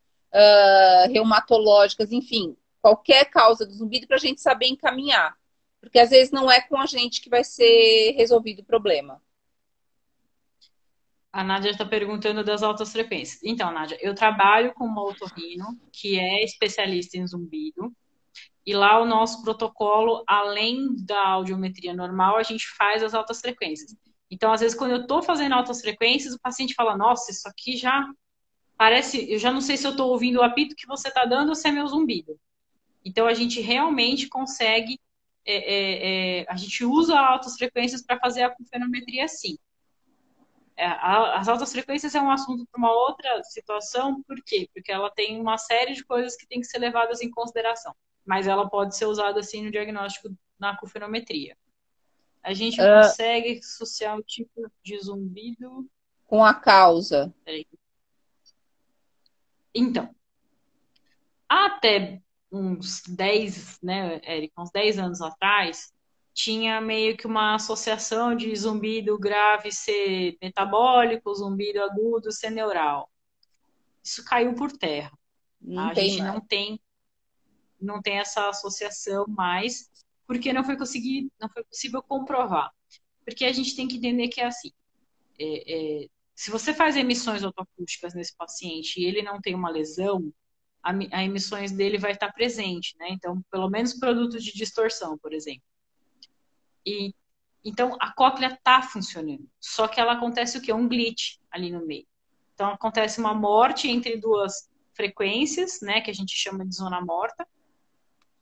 reumatológicas, enfim, qualquer causa do zumbido para a gente saber encaminhar. Porque às vezes não é com a gente que vai ser resolvido o problema. A Nádia está perguntando das altas frequências. Então, Nádia, eu trabalho com uma otorrino que é especialista em zumbido. E lá o nosso protocolo, além da audiometria normal, a gente faz as altas frequências. Então, às vezes, quando eu estou fazendo altas frequências, o paciente fala: Nossa, isso aqui já parece. Eu já não sei se eu estou ouvindo o apito que você está dando ou se é meu zumbido. Então, a gente realmente consegue. A gente usa altas frequências para fazer a confenometria, sim. As altas frequências é um assunto para uma outra situação, por quê? Porque ela tem uma série de coisas que tem que ser levadas em consideração, mas ela pode ser usada assim no diagnóstico na confenometria. A gente consegue associar o tipo de zumbido com a causa. Então, até uns 10, né, Érica, uns 10 anos atrás, tinha meio que uma associação de zumbido grave ser metabólico, zumbido agudo ser neural. Isso caiu por terra. Não A tem gente mais. não tem essa associação mais, porque não foi possível comprovar. Porque a gente tem que entender que é assim. Se você faz emissões autoacústicas nesse paciente e ele não tem uma lesão, a emissões dele vai estar presente, né? Então, pelo menos produtos de distorção, por exemplo. E então a cóclea está funcionando, só que ela acontece o quê? Um glitch ali no meio. Então acontece uma morte entre duas frequências, né, que a gente chama de zona morta,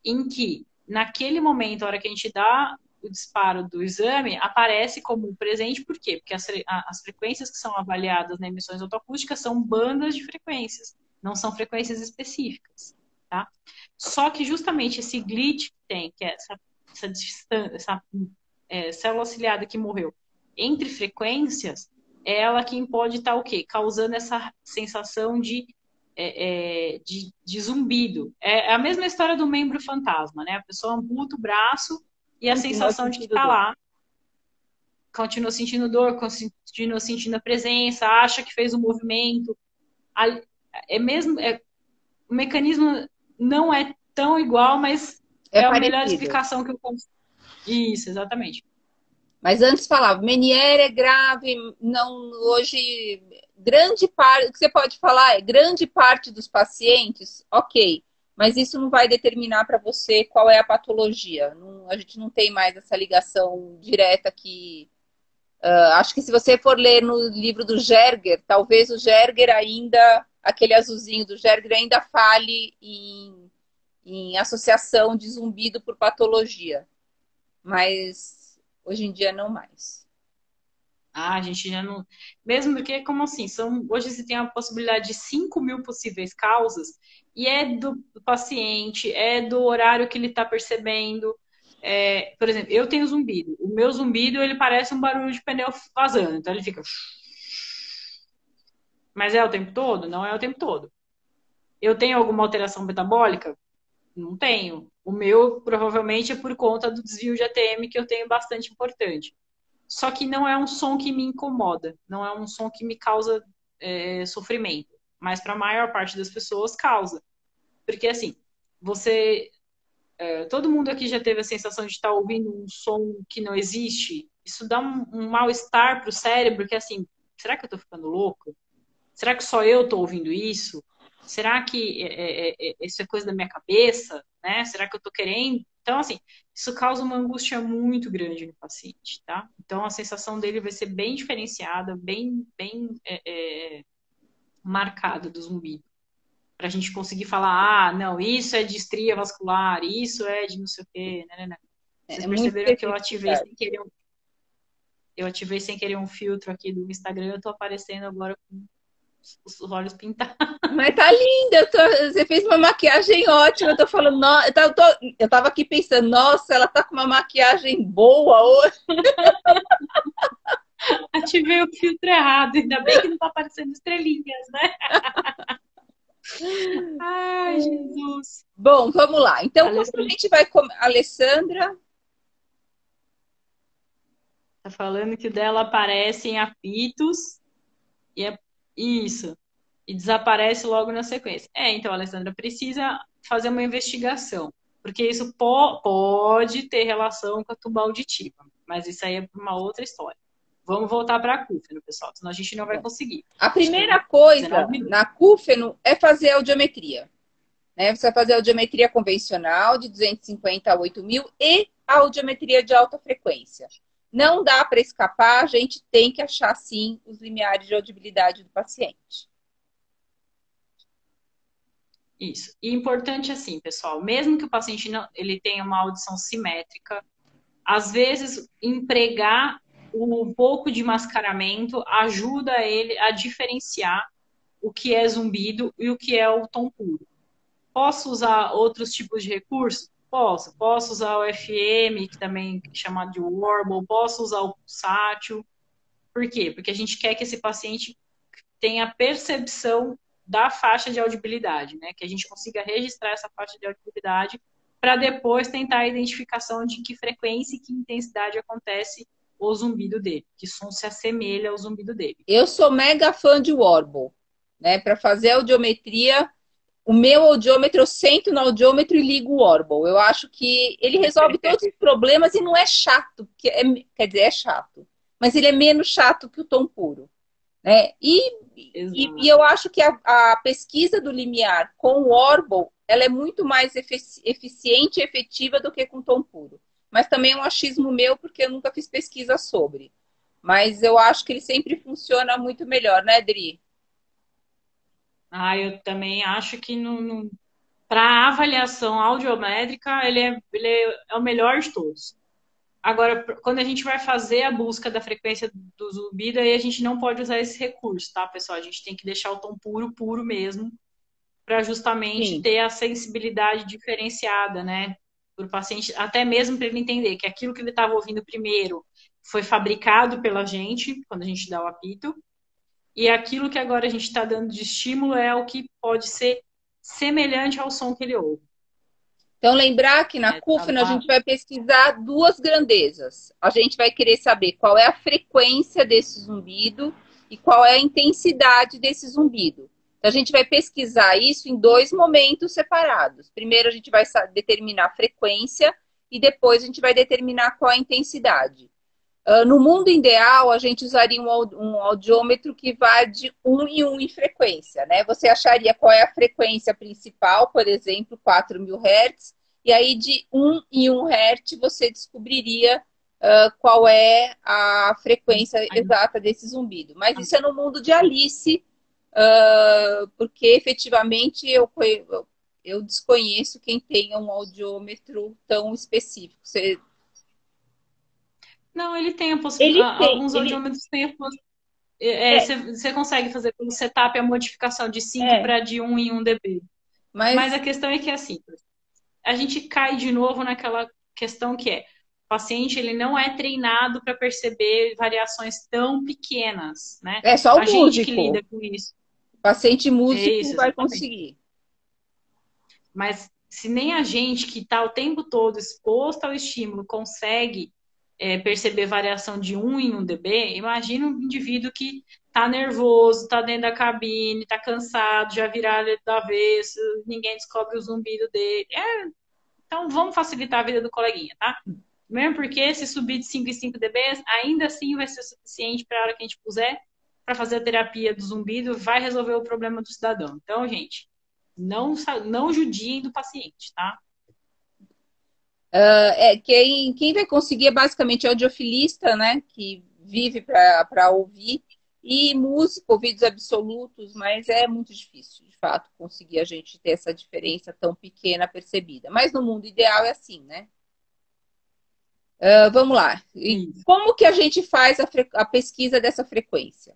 em que naquele momento, a hora que a gente dá o disparo do exame, aparece como presente, por quê? Porque as frequências que são avaliadas na emissões autoacústicas são bandas de frequências, não são frequências específicas, tá? Só que justamente esse glitch que tem, que é essa distância, essa célula ciliada que morreu entre frequências, é ela quem pode estar o quê? Causando essa sensação de zumbido. É a mesma história do membro fantasma, né? A pessoa amputa o braço e a Continua sensação de que sentindo está dor. lá. Continua sentindo dor, continua sentindo a presença, acha que fez o movimento. O mecanismo não é tão igual, mas É é a melhor parecido. explicação que eu consigo. Isso, exatamente. Mas antes falava, Meniere é grave, não hoje grande parte, o que você pode falar é grande parte dos pacientes, ok, mas isso não vai determinar para você qual é a patologia. Não, a gente não tem mais essa ligação direta que acho que se você for ler no livro do Gerger, talvez o Gerger ainda, aquele azulzinho do Gerger ainda fale em associação de zumbido por patologia, mas hoje em dia não mais. Ah, a gente já não. Mesmo porque, como assim? Hoje você tem a possibilidade de 5.000 possíveis causas, e é do paciente, é do horário que ele está percebendo. Por exemplo, eu tenho zumbido. O meu zumbido, ele parece um barulho de pneu vazando. Então ele fica. Mas é o tempo todo? Não é o tempo todo. Eu tenho alguma alteração metabólica? Não tenho. O meu provavelmente é por conta do desvio de ATM que eu tenho bastante importante. Só que não é um som que me incomoda, não é um som que me causa sofrimento. Mas para a maior parte das pessoas causa. Porque assim, você. Todo mundo aqui já teve a sensação de estar ouvindo um som que não existe. Isso dá um mal-estar para o cérebro, porque assim, será que eu estou ficando louco? Será que só eu estou ouvindo isso? Será que isso é coisa da minha cabeça? Né? Será que eu estou querendo? Então, assim, isso causa uma angústia muito grande no paciente, tá? Então, a sensação dele vai ser bem diferenciada, bem marcada do zumbido. Para a gente conseguir falar, ah, não, isso é de estria vascular, isso é de não sei o quê, né? Vocês É muito perceberam que especificidade. eu ativei sem querer um filtro aqui do Instagram, eu tô aparecendo agora com os olhos pintados. Mas tá linda, você fez uma maquiagem ótima. Eu tô falando, eu tava aqui pensando, nossa, ela tá com uma maquiagem boa hoje. Ativei o filtro errado, ainda bem que não tá aparecendo estrelinhas, né? Ai, Jesus. Bom, vamos lá. Então, quando a Alessandra gente vai comer. Alessandra, tá falando que o dela aparece em apitos e é isso. E desaparece logo na sequência. Então, Alessandra, precisa fazer uma investigação, porque isso pode ter relação com a tuba auditiva, mas isso aí é uma outra história. Vamos voltar para a CUFEN, pessoal, senão a gente não vai conseguir. a A gente primeira tem coisa 19 minutos. na CUFENO é fazer a audiometria. Né? Você vai fazer a audiometria convencional de 250 a 8.000 e a audiometria de alta frequência. Não dá para escapar, a gente tem que achar, sim, os limiares de audibilidade do paciente. Isso. E importante assim, pessoal, mesmo que o paciente não, ele tenha uma audição simétrica, às vezes empregar um pouco de mascaramento ajuda ele a diferenciar o que é zumbido e o que é o tom puro. Posso usar outros tipos de recursos? Posso. Posso usar o FM, que também é chamado de warble, posso usar o pulsátil. Por quê? Porque a gente quer que esse paciente tenha percepção da faixa de audibilidade, né? Que a gente consiga registrar essa faixa de audibilidade para depois tentar a identificação de que frequência e que intensidade acontece o zumbido dele, que som se assemelha ao zumbido dele. Eu sou mega fã de Warble, né? Para fazer a audiometria, o meu audiômetro, eu sento no audiômetro e ligo o Warble. Eu acho que ele resolve todos os problemas e não é chato, quer dizer, é chato, mas ele é menos chato que o tom puro. Né? E eu acho que a pesquisa do limiar com o Warble, ela é muito mais eficiente e efetiva do que com tom puro. Mas também é um achismo meu, porque eu nunca fiz pesquisa sobre. Mas eu acho que ele sempre funciona muito melhor, né, Dri? Eu também acho que para avaliação audiométrica, ele é o melhor de todos. Agora, quando a gente vai fazer a busca da frequência do zumbido, aí a gente não pode usar esse recurso, tá, pessoal? A gente tem que deixar o tom puro, puro mesmo, para justamente Sim. ter a sensibilidade diferenciada, né? Para o paciente, até mesmo para ele entender que aquilo que ele estava ouvindo primeiro foi fabricado pela gente, quando a gente dá o apito, e aquilo que agora a gente está dando de estímulo é o que pode ser semelhante ao som que ele ouve. Então, lembrar que na Né? CUFN a gente vai pesquisar duas grandezas. A gente vai querer saber qual é a frequência desse zumbido e qual é a intensidade desse zumbido. Então, a gente vai pesquisar isso em dois momentos separados. Primeiro, a gente vai determinar a frequência e depois a gente vai determinar qual é a intensidade. No mundo ideal, a gente usaria um audiômetro que vá de 1 em 1 em frequência, né? Você acharia qual é a frequência principal, por exemplo, 4.000 Hz, e aí de 1 em 1 Hz você descobriria qual é a frequência exata desse zumbido. Mas isso é no mundo de Alice, porque efetivamente eu desconheço quem tenha um audiômetro tão específico. Você Não, ele tem Ele tem, alguns ele audiômetros têm é, você consegue fazer pelo setup a modificação de 5 é, para de 1 em 1 dB. Mas a mas questão é que assim, a gente cai de novo naquela questão que é, o paciente ele não é treinado para perceber variações tão pequenas, né? é só o A gente que músico. lida com isso, O paciente é músico isso, vai exatamente. conseguir. Mas se nem a gente que está o tempo todo exposto ao estímulo consegue perceber variação de 1 em 1 dB, imagina um indivíduo que está nervoso, está dentro da cabine, está cansado, já viraram ele do avesso, ninguém descobre o zumbido dele. Então vamos facilitar a vida do coleguinha, tá? Mesmo porque se subir de 5 em 5 dB, ainda assim vai ser suficiente para a hora que a gente puser para fazer a terapia do zumbido, vai resolver o problema do cidadão. Então, gente, não judiem do paciente, tá? Quem vai conseguir é basicamente audiofilista, né? Que vive para ouvir, e músico, ouvidos absolutos, mas é muito difícil, de fato, conseguir a gente ter essa diferença tão pequena percebida. Mas no mundo ideal é assim, né? Vamos lá. E Isso. como que a gente faz a pesquisa dessa frequência?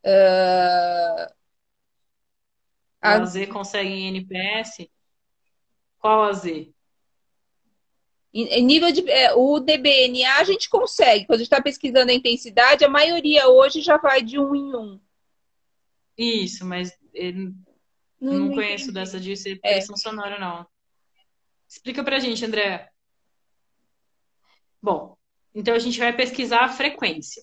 O A- AZ consegue em NPS? Qual AZ? Em nível o DBNA a gente consegue. Quando a gente está pesquisando a intensidade, a maioria hoje já vai de um em um. Isso, mas Não, não não conheço entendi. dessa de ser É, pressão sonora, não. Explica pra gente, André. Bom, então a gente vai pesquisar a frequência.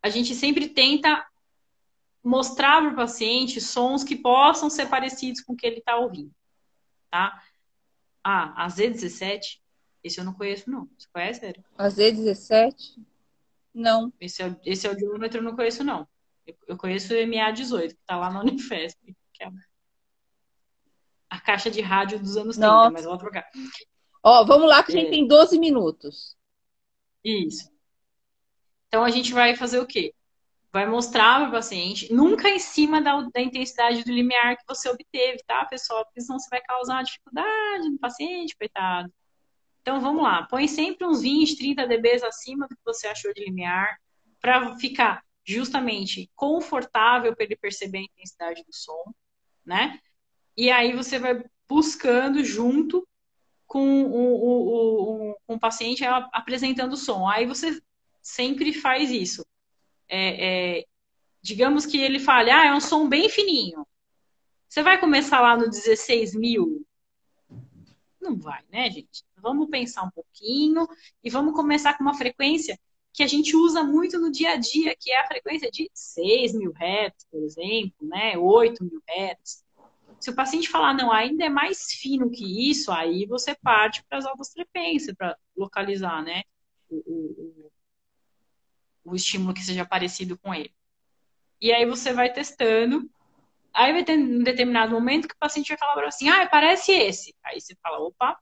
A gente sempre tenta mostrar para o paciente sons que possam ser parecidos com o que ele está ouvindo, tá? Ah, a Z17, esse eu não conheço, não. Você conhece, Érico? a Z17? Não. Esse audiômetro eu não conheço, não. Eu conheço o MA18, que está lá na Unifesp, que é a caixa de rádio dos anos 30, mas Nossa. vou trocar. Ó, vamos lá que a gente É, tem 12 minutos. isso. Então a gente vai fazer o quê? Vai mostrar para o paciente, nunca em cima da intensidade do limiar que você obteve, tá, pessoal? Porque senão você vai causar uma dificuldade no paciente, coitado. Então vamos lá, põe sempre uns 20, 30 dBs acima do que você achou de limiar, para ficar justamente confortável para ele perceber a intensidade do som, né? E aí você vai buscando junto com o paciente apresentando o som. Aí você sempre faz isso. Digamos que ele fale, é um som bem fininho. Você vai começar lá no 16.000? Não vai, né, gente? Vamos pensar um pouquinho e vamos começar com uma frequência que a gente usa muito no dia a dia, que é a frequência de 6.000 Hz, por exemplo, né? 8.000 Hz. Se o paciente falar, não, ainda é mais fino que isso, aí você parte para as altas frequências, para localizar, né? O estímulo que seja parecido com ele. E aí você vai testando. Aí vai ter um determinado momento que o paciente vai falar para você assim, parece esse. Aí você fala, opa,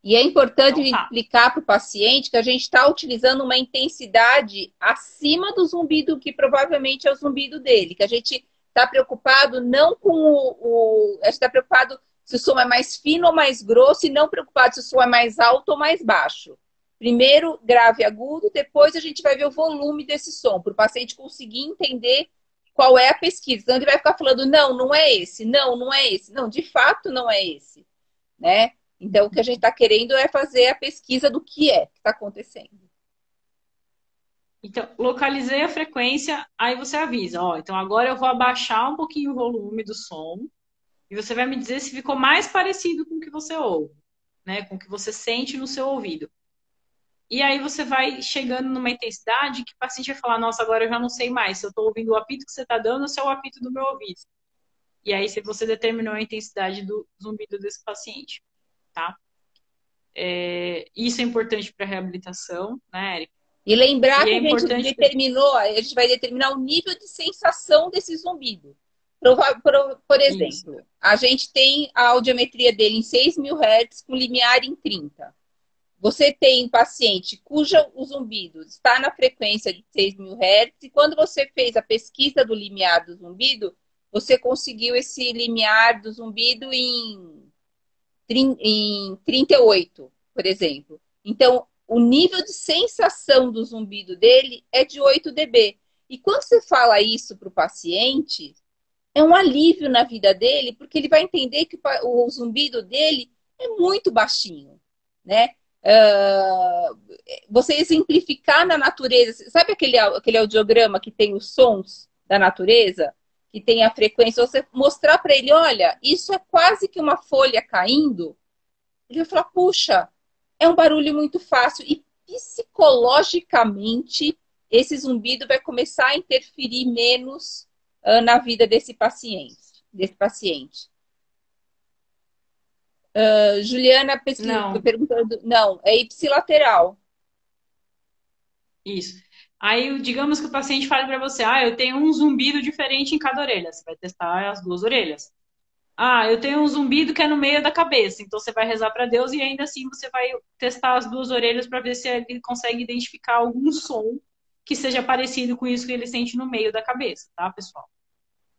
E é importante então tá. explicar para o paciente que a gente está utilizando uma intensidade acima do zumbido, que provavelmente é o zumbido dele, que a gente está preocupado não com a gente está preocupado se o som é mais fino ou mais grosso, e não preocupado se o som é mais alto ou mais baixo. Primeiro, grave e agudo, depois a gente vai ver o volume desse som, para o paciente conseguir entender qual é a pesquisa. Então, ele vai ficar falando, não, não é esse, não, não é esse. Não, de fato não é esse, né? Então, o que a gente está querendo é fazer a pesquisa do que está acontecendo. Então, localizei a frequência, aí você avisa, ó, então agora eu vou abaixar um pouquinho o volume do som e você vai me dizer se ficou mais parecido com o que você ouve, né, com o que você sente no seu ouvido. E aí você vai chegando numa intensidade que o paciente vai falar, nossa, agora eu já não sei mais se eu estou ouvindo o apito que você está dando ou se é o apito do meu ouvido. E aí se você determinou a intensidade do zumbido desse paciente, tá? Isso é importante para a reabilitação, né, Eric? E lembrar E que é a gente importante. determinou, a gente vai determinar o nível de sensação desse zumbido. Por Isso. exemplo, a gente tem a audiometria dele em 6.000 Hz com limiar em 30. Você tem um paciente cujo o zumbido está na frequência de 6.000 Hz, e quando você fez a pesquisa do limiar do zumbido, você conseguiu esse limiar do zumbido em em 38, por exemplo. Então, o nível de sensação do zumbido dele é de 8 dB. E quando você fala isso para o paciente, é um alívio na vida dele, porque ele vai entender que o zumbido dele é muito baixinho, né? Você exemplificar na natureza, sabe aquele audiograma que tem os sons da natureza, que tem a frequência, você mostrar para ele, olha, isso é quase que uma folha caindo, ele vai falar, puxa, é um barulho muito fácil, e psicologicamente esse zumbido vai começar a interferir menos na vida desse paciente. Juliana Não, perguntando, não, é ipsilateral. isso. Aí, digamos que o paciente fale para você, eu tenho um zumbido diferente em cada orelha. Você vai testar as duas orelhas. Eu tenho um zumbido que é no meio da cabeça. Então, você vai rezar para Deus e ainda assim você vai testar as duas orelhas para ver se ele consegue identificar algum som que seja parecido com isso que ele sente no meio da cabeça, tá, pessoal?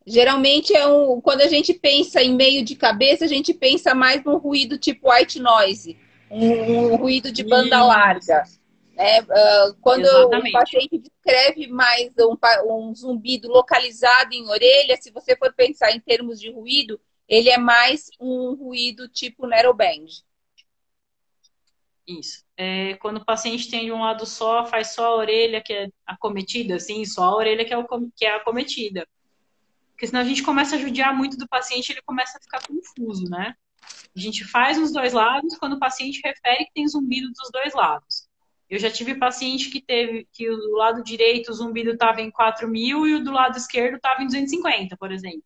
Geralmente quando a gente pensa em meio de cabeça, a gente pensa mais num ruído tipo white noise, um ruído de banda larga. Isso. Né? Quando o Exatamente. paciente descreve mais um zumbido localizado em orelha, se você for pensar em termos de ruído, ele é mais um ruído tipo narrowband. Isso. Quando o paciente tem de um lado só, faz só a orelha que é acometida, assim, só a orelha que é acometida. Porque senão a gente começa a judiar muito do paciente, ele começa a ficar confuso, né? A gente faz nos dois lados quando o paciente refere que tem zumbido dos dois lados. Eu já tive paciente que teve que o lado direito o zumbido estava em 4.000 e o do lado esquerdo estava em 250, por exemplo,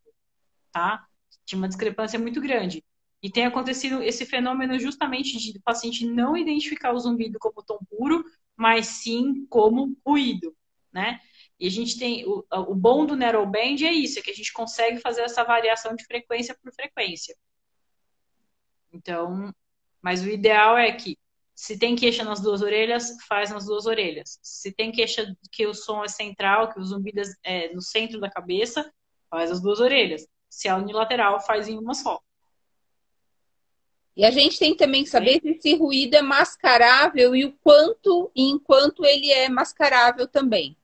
tá? Tinha uma discrepância muito grande. E tem acontecido esse fenômeno justamente de o paciente não identificar o zumbido como tom puro, mas sim como ruído, né? E a gente tem o bom do narrowband é isso, é que a gente consegue fazer essa variação de frequência por frequência. Então, mas o ideal é que se tem queixa nas duas orelhas, faz nas duas orelhas. Se tem queixa que o som é central, que o zumbido é no centro da cabeça, faz as duas orelhas. Se é unilateral, faz em uma só. E a gente tem também que saber Bem? se esse ruído é mascarável e o quanto e enquanto ele é mascarável também.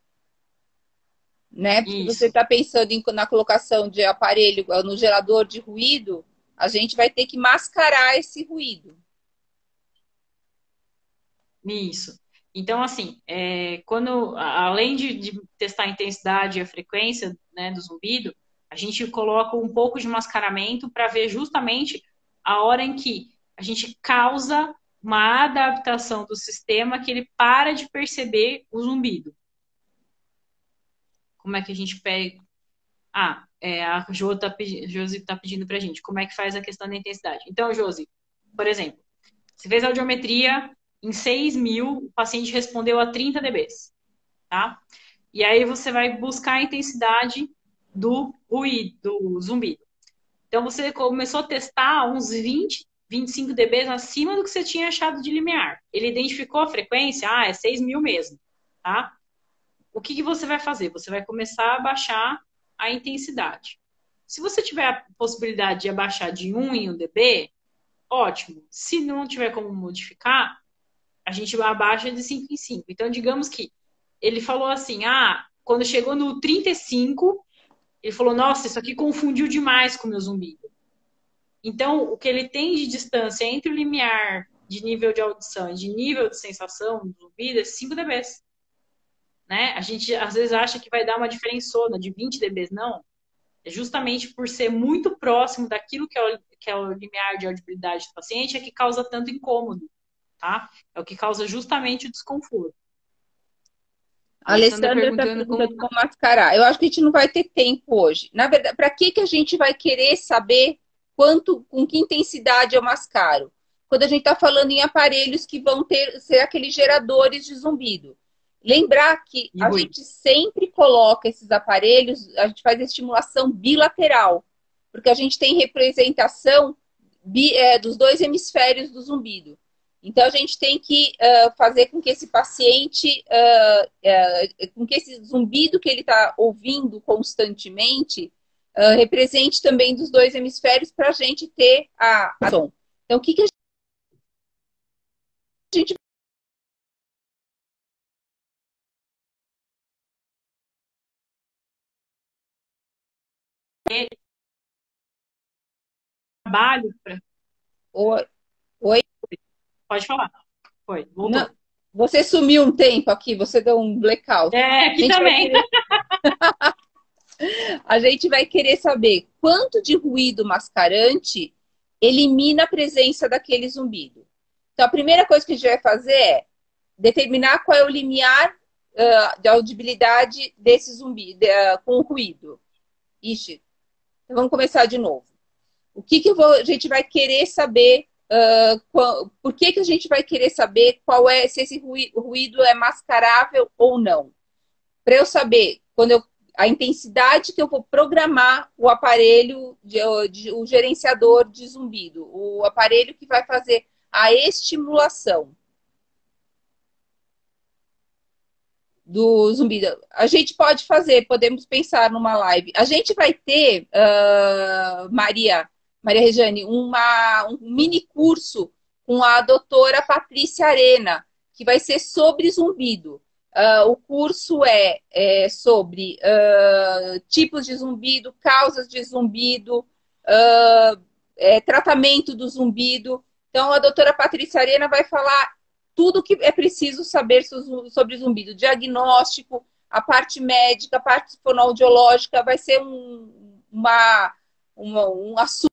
Né? Se você Isso, está pensando na colocação de aparelho no gerador de ruído, a gente vai ter que mascarar esse ruído. isso. Então, assim, quando, além de testar a intensidade e a frequência, né, do zumbido, a gente coloca um pouco de mascaramento para ver justamente a hora em que a gente causa uma adaptação do sistema que ele para de perceber o zumbido. Como é que a gente pega? A Josi tá pedindo pra gente como é que faz a questão da intensidade. Então, Josi, por exemplo, você fez a audiometria em 6.000, o paciente respondeu a 30 dBs, tá? E aí você vai buscar a intensidade do ruído, do zumbido. Então você começou a testar uns 20, 25 dBs acima do que você tinha achado de limiar. Ele identificou a frequência, é 6.000 mesmo, tá? O que você vai fazer? Você vai começar a baixar a intensidade. Se você tiver a possibilidade de abaixar de 1 em 1 dB, ótimo. Se não tiver como modificar, a gente abaixa de 5 em 5. Então, digamos que ele falou assim, quando chegou no 35, ele falou, nossa, isso aqui confundiu demais com o meu zumbido. Então, o que ele tem de distância entre o limiar de nível de audição e de nível de sensação do zumbido é 5 dBs. Né? A gente às vezes acha que vai dar uma diferençona de 20 dBs, não. É justamente por ser muito próximo daquilo que é o limiar de audibilidade do paciente é que causa tanto incômodo, tá? É o que causa justamente o desconforto. A Alessandra Alessandra está perguntando como. perguntando como mascarar. Eu acho que a gente não vai ter tempo hoje. Na verdade, para que a gente vai querer saber com que intensidade eu mascaro? Quando a gente está falando em aparelhos que vão ser aqueles geradores de zumbido. Lembrar que a gente sempre coloca esses aparelhos, a gente faz a estimulação bilateral, porque a gente tem representação dos dois hemisférios do zumbido. Então, a gente tem que fazer com que esse paciente, com que esse zumbido que ele está ouvindo constantemente, represente também dos dois hemisférios para a gente ter a som. Então, o que, que a gente Trabalho. Oi, oi, Pode falar. Foi, não, voltou. você sumiu um tempo aqui, você deu um blackout. É, A aqui gente vai também. querer, a gente vai querer saber quanto de ruído mascarante elimina a presença daquele zumbido. Então, a primeira coisa que a gente vai fazer é determinar qual é o limiar de audibilidade desse zumbido com o ruído. Ixi, então vamos começar de novo. O que, a gente vai querer saber? Por que, que a gente vai querer saber qual é se esse ruído é mascarável ou não? Para eu saber a intensidade que eu vou programar o aparelho, o gerenciador de zumbido, o aparelho que vai fazer a estimulação do zumbido. A gente pode fazer, podemos pensar numa live. A gente vai ter, Maria Rejane, um mini curso com a doutora Patrícia Arena, que vai ser sobre zumbido. O curso é sobre tipos de zumbido, causas de zumbido, tratamento do zumbido. Então, a doutora Patrícia Arena vai falar tudo que é preciso saber sobre zumbido, diagnóstico, a parte médica, a parte fonoaudiológica, vai ser um assunto.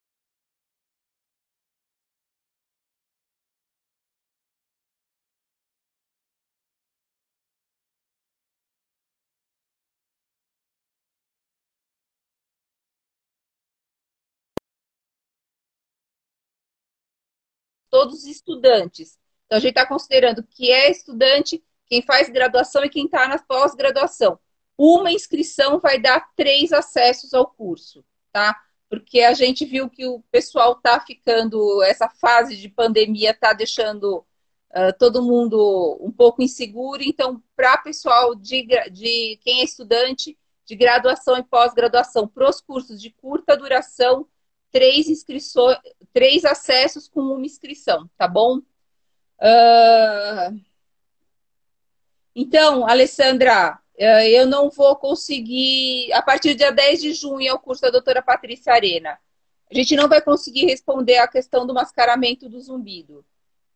Todos os estudantes. Então, a gente está considerando que é estudante, quem faz graduação e quem está na pós-graduação. Uma inscrição vai dar 3 acessos ao curso, tá? Porque a gente viu que o pessoal está ficando, essa fase de pandemia está deixando todo mundo um pouco inseguro. Então, para pessoal de quem é estudante de graduação e pós-graduação, para os cursos de curta duração, 3 inscrições, 3 acessos com uma inscrição, tá bom? Então, Alessandra, eu não vou conseguir. A partir do dia 10 de junho é o curso da doutora Patrícia Arena. A gente não vai conseguir responder a questão do mascaramento do zumbido.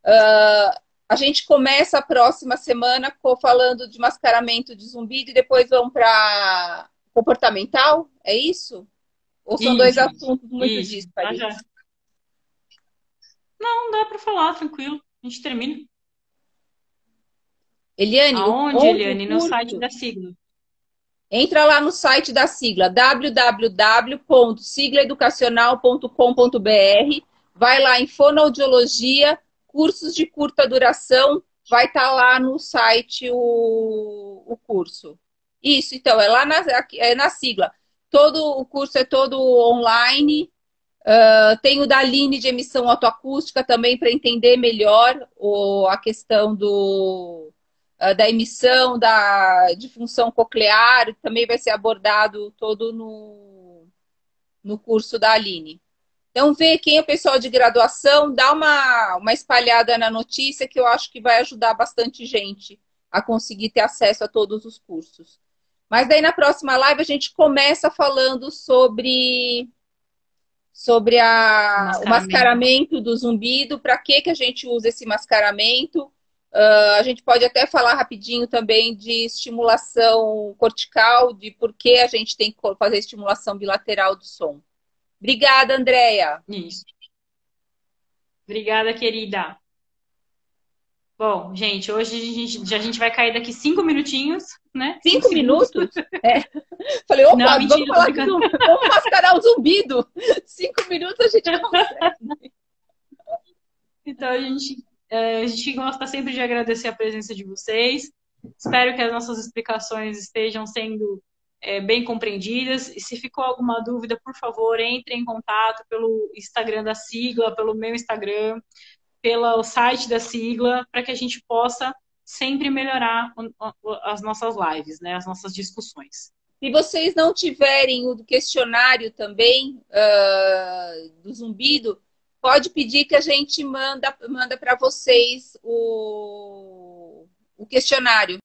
A gente começa a próxima semana falando de mascaramento de zumbido e depois vamos para comportamental, é isso? Ou são dois Isso, assuntos muito isso. Tá já. dispares? Não dá para falar, tranquilo. A gente termina. Eliane, Aonde, onde o Eliane? No site curso? da sigla. Entra lá no site da sigla, www.siglaeducacional.com.br, vai lá em fonoaudiologia, cursos de curta duração, vai estar lá no site o curso. Isso, então, é lá na sigla. Todo o curso é todo online. Tem o da Aline de emissão autoacústica também para entender melhor a questão da emissão de função coclear, também vai ser abordado todo no curso da Aline. Então, vê quem é o pessoal de graduação, dá uma espalhada na notícia que eu acho que vai ajudar bastante gente a conseguir ter acesso a todos os cursos. Mas daí na próxima live a gente começa falando sobre o mascaramento do zumbido, para que a gente usa esse mascaramento. A gente pode até falar rapidinho também de estimulação cortical, de por que a gente tem que fazer estimulação bilateral do som. Obrigada, Andréia. Isso. Obrigada, querida. Bom, gente, hoje a gente vai cair daqui 5 minutinhos, né? 5 minutos? É. Falei, opa, não, mentira, vamos mascarar o zumbido. 5 minutos a gente consegue. Então, a gente gosta sempre de agradecer a presença de vocês. Espero que as nossas explicações estejam sendo bem compreendidas. E se ficou alguma dúvida, por favor, entre em contato pelo Instagram da sigla, pelo meu Instagram, pelo site da sigla, para que a gente possa sempre melhorar as nossas lives, né, as nossas discussões. Se vocês não tiverem o questionário também do zumbido, pode pedir que a gente manda para vocês o questionário.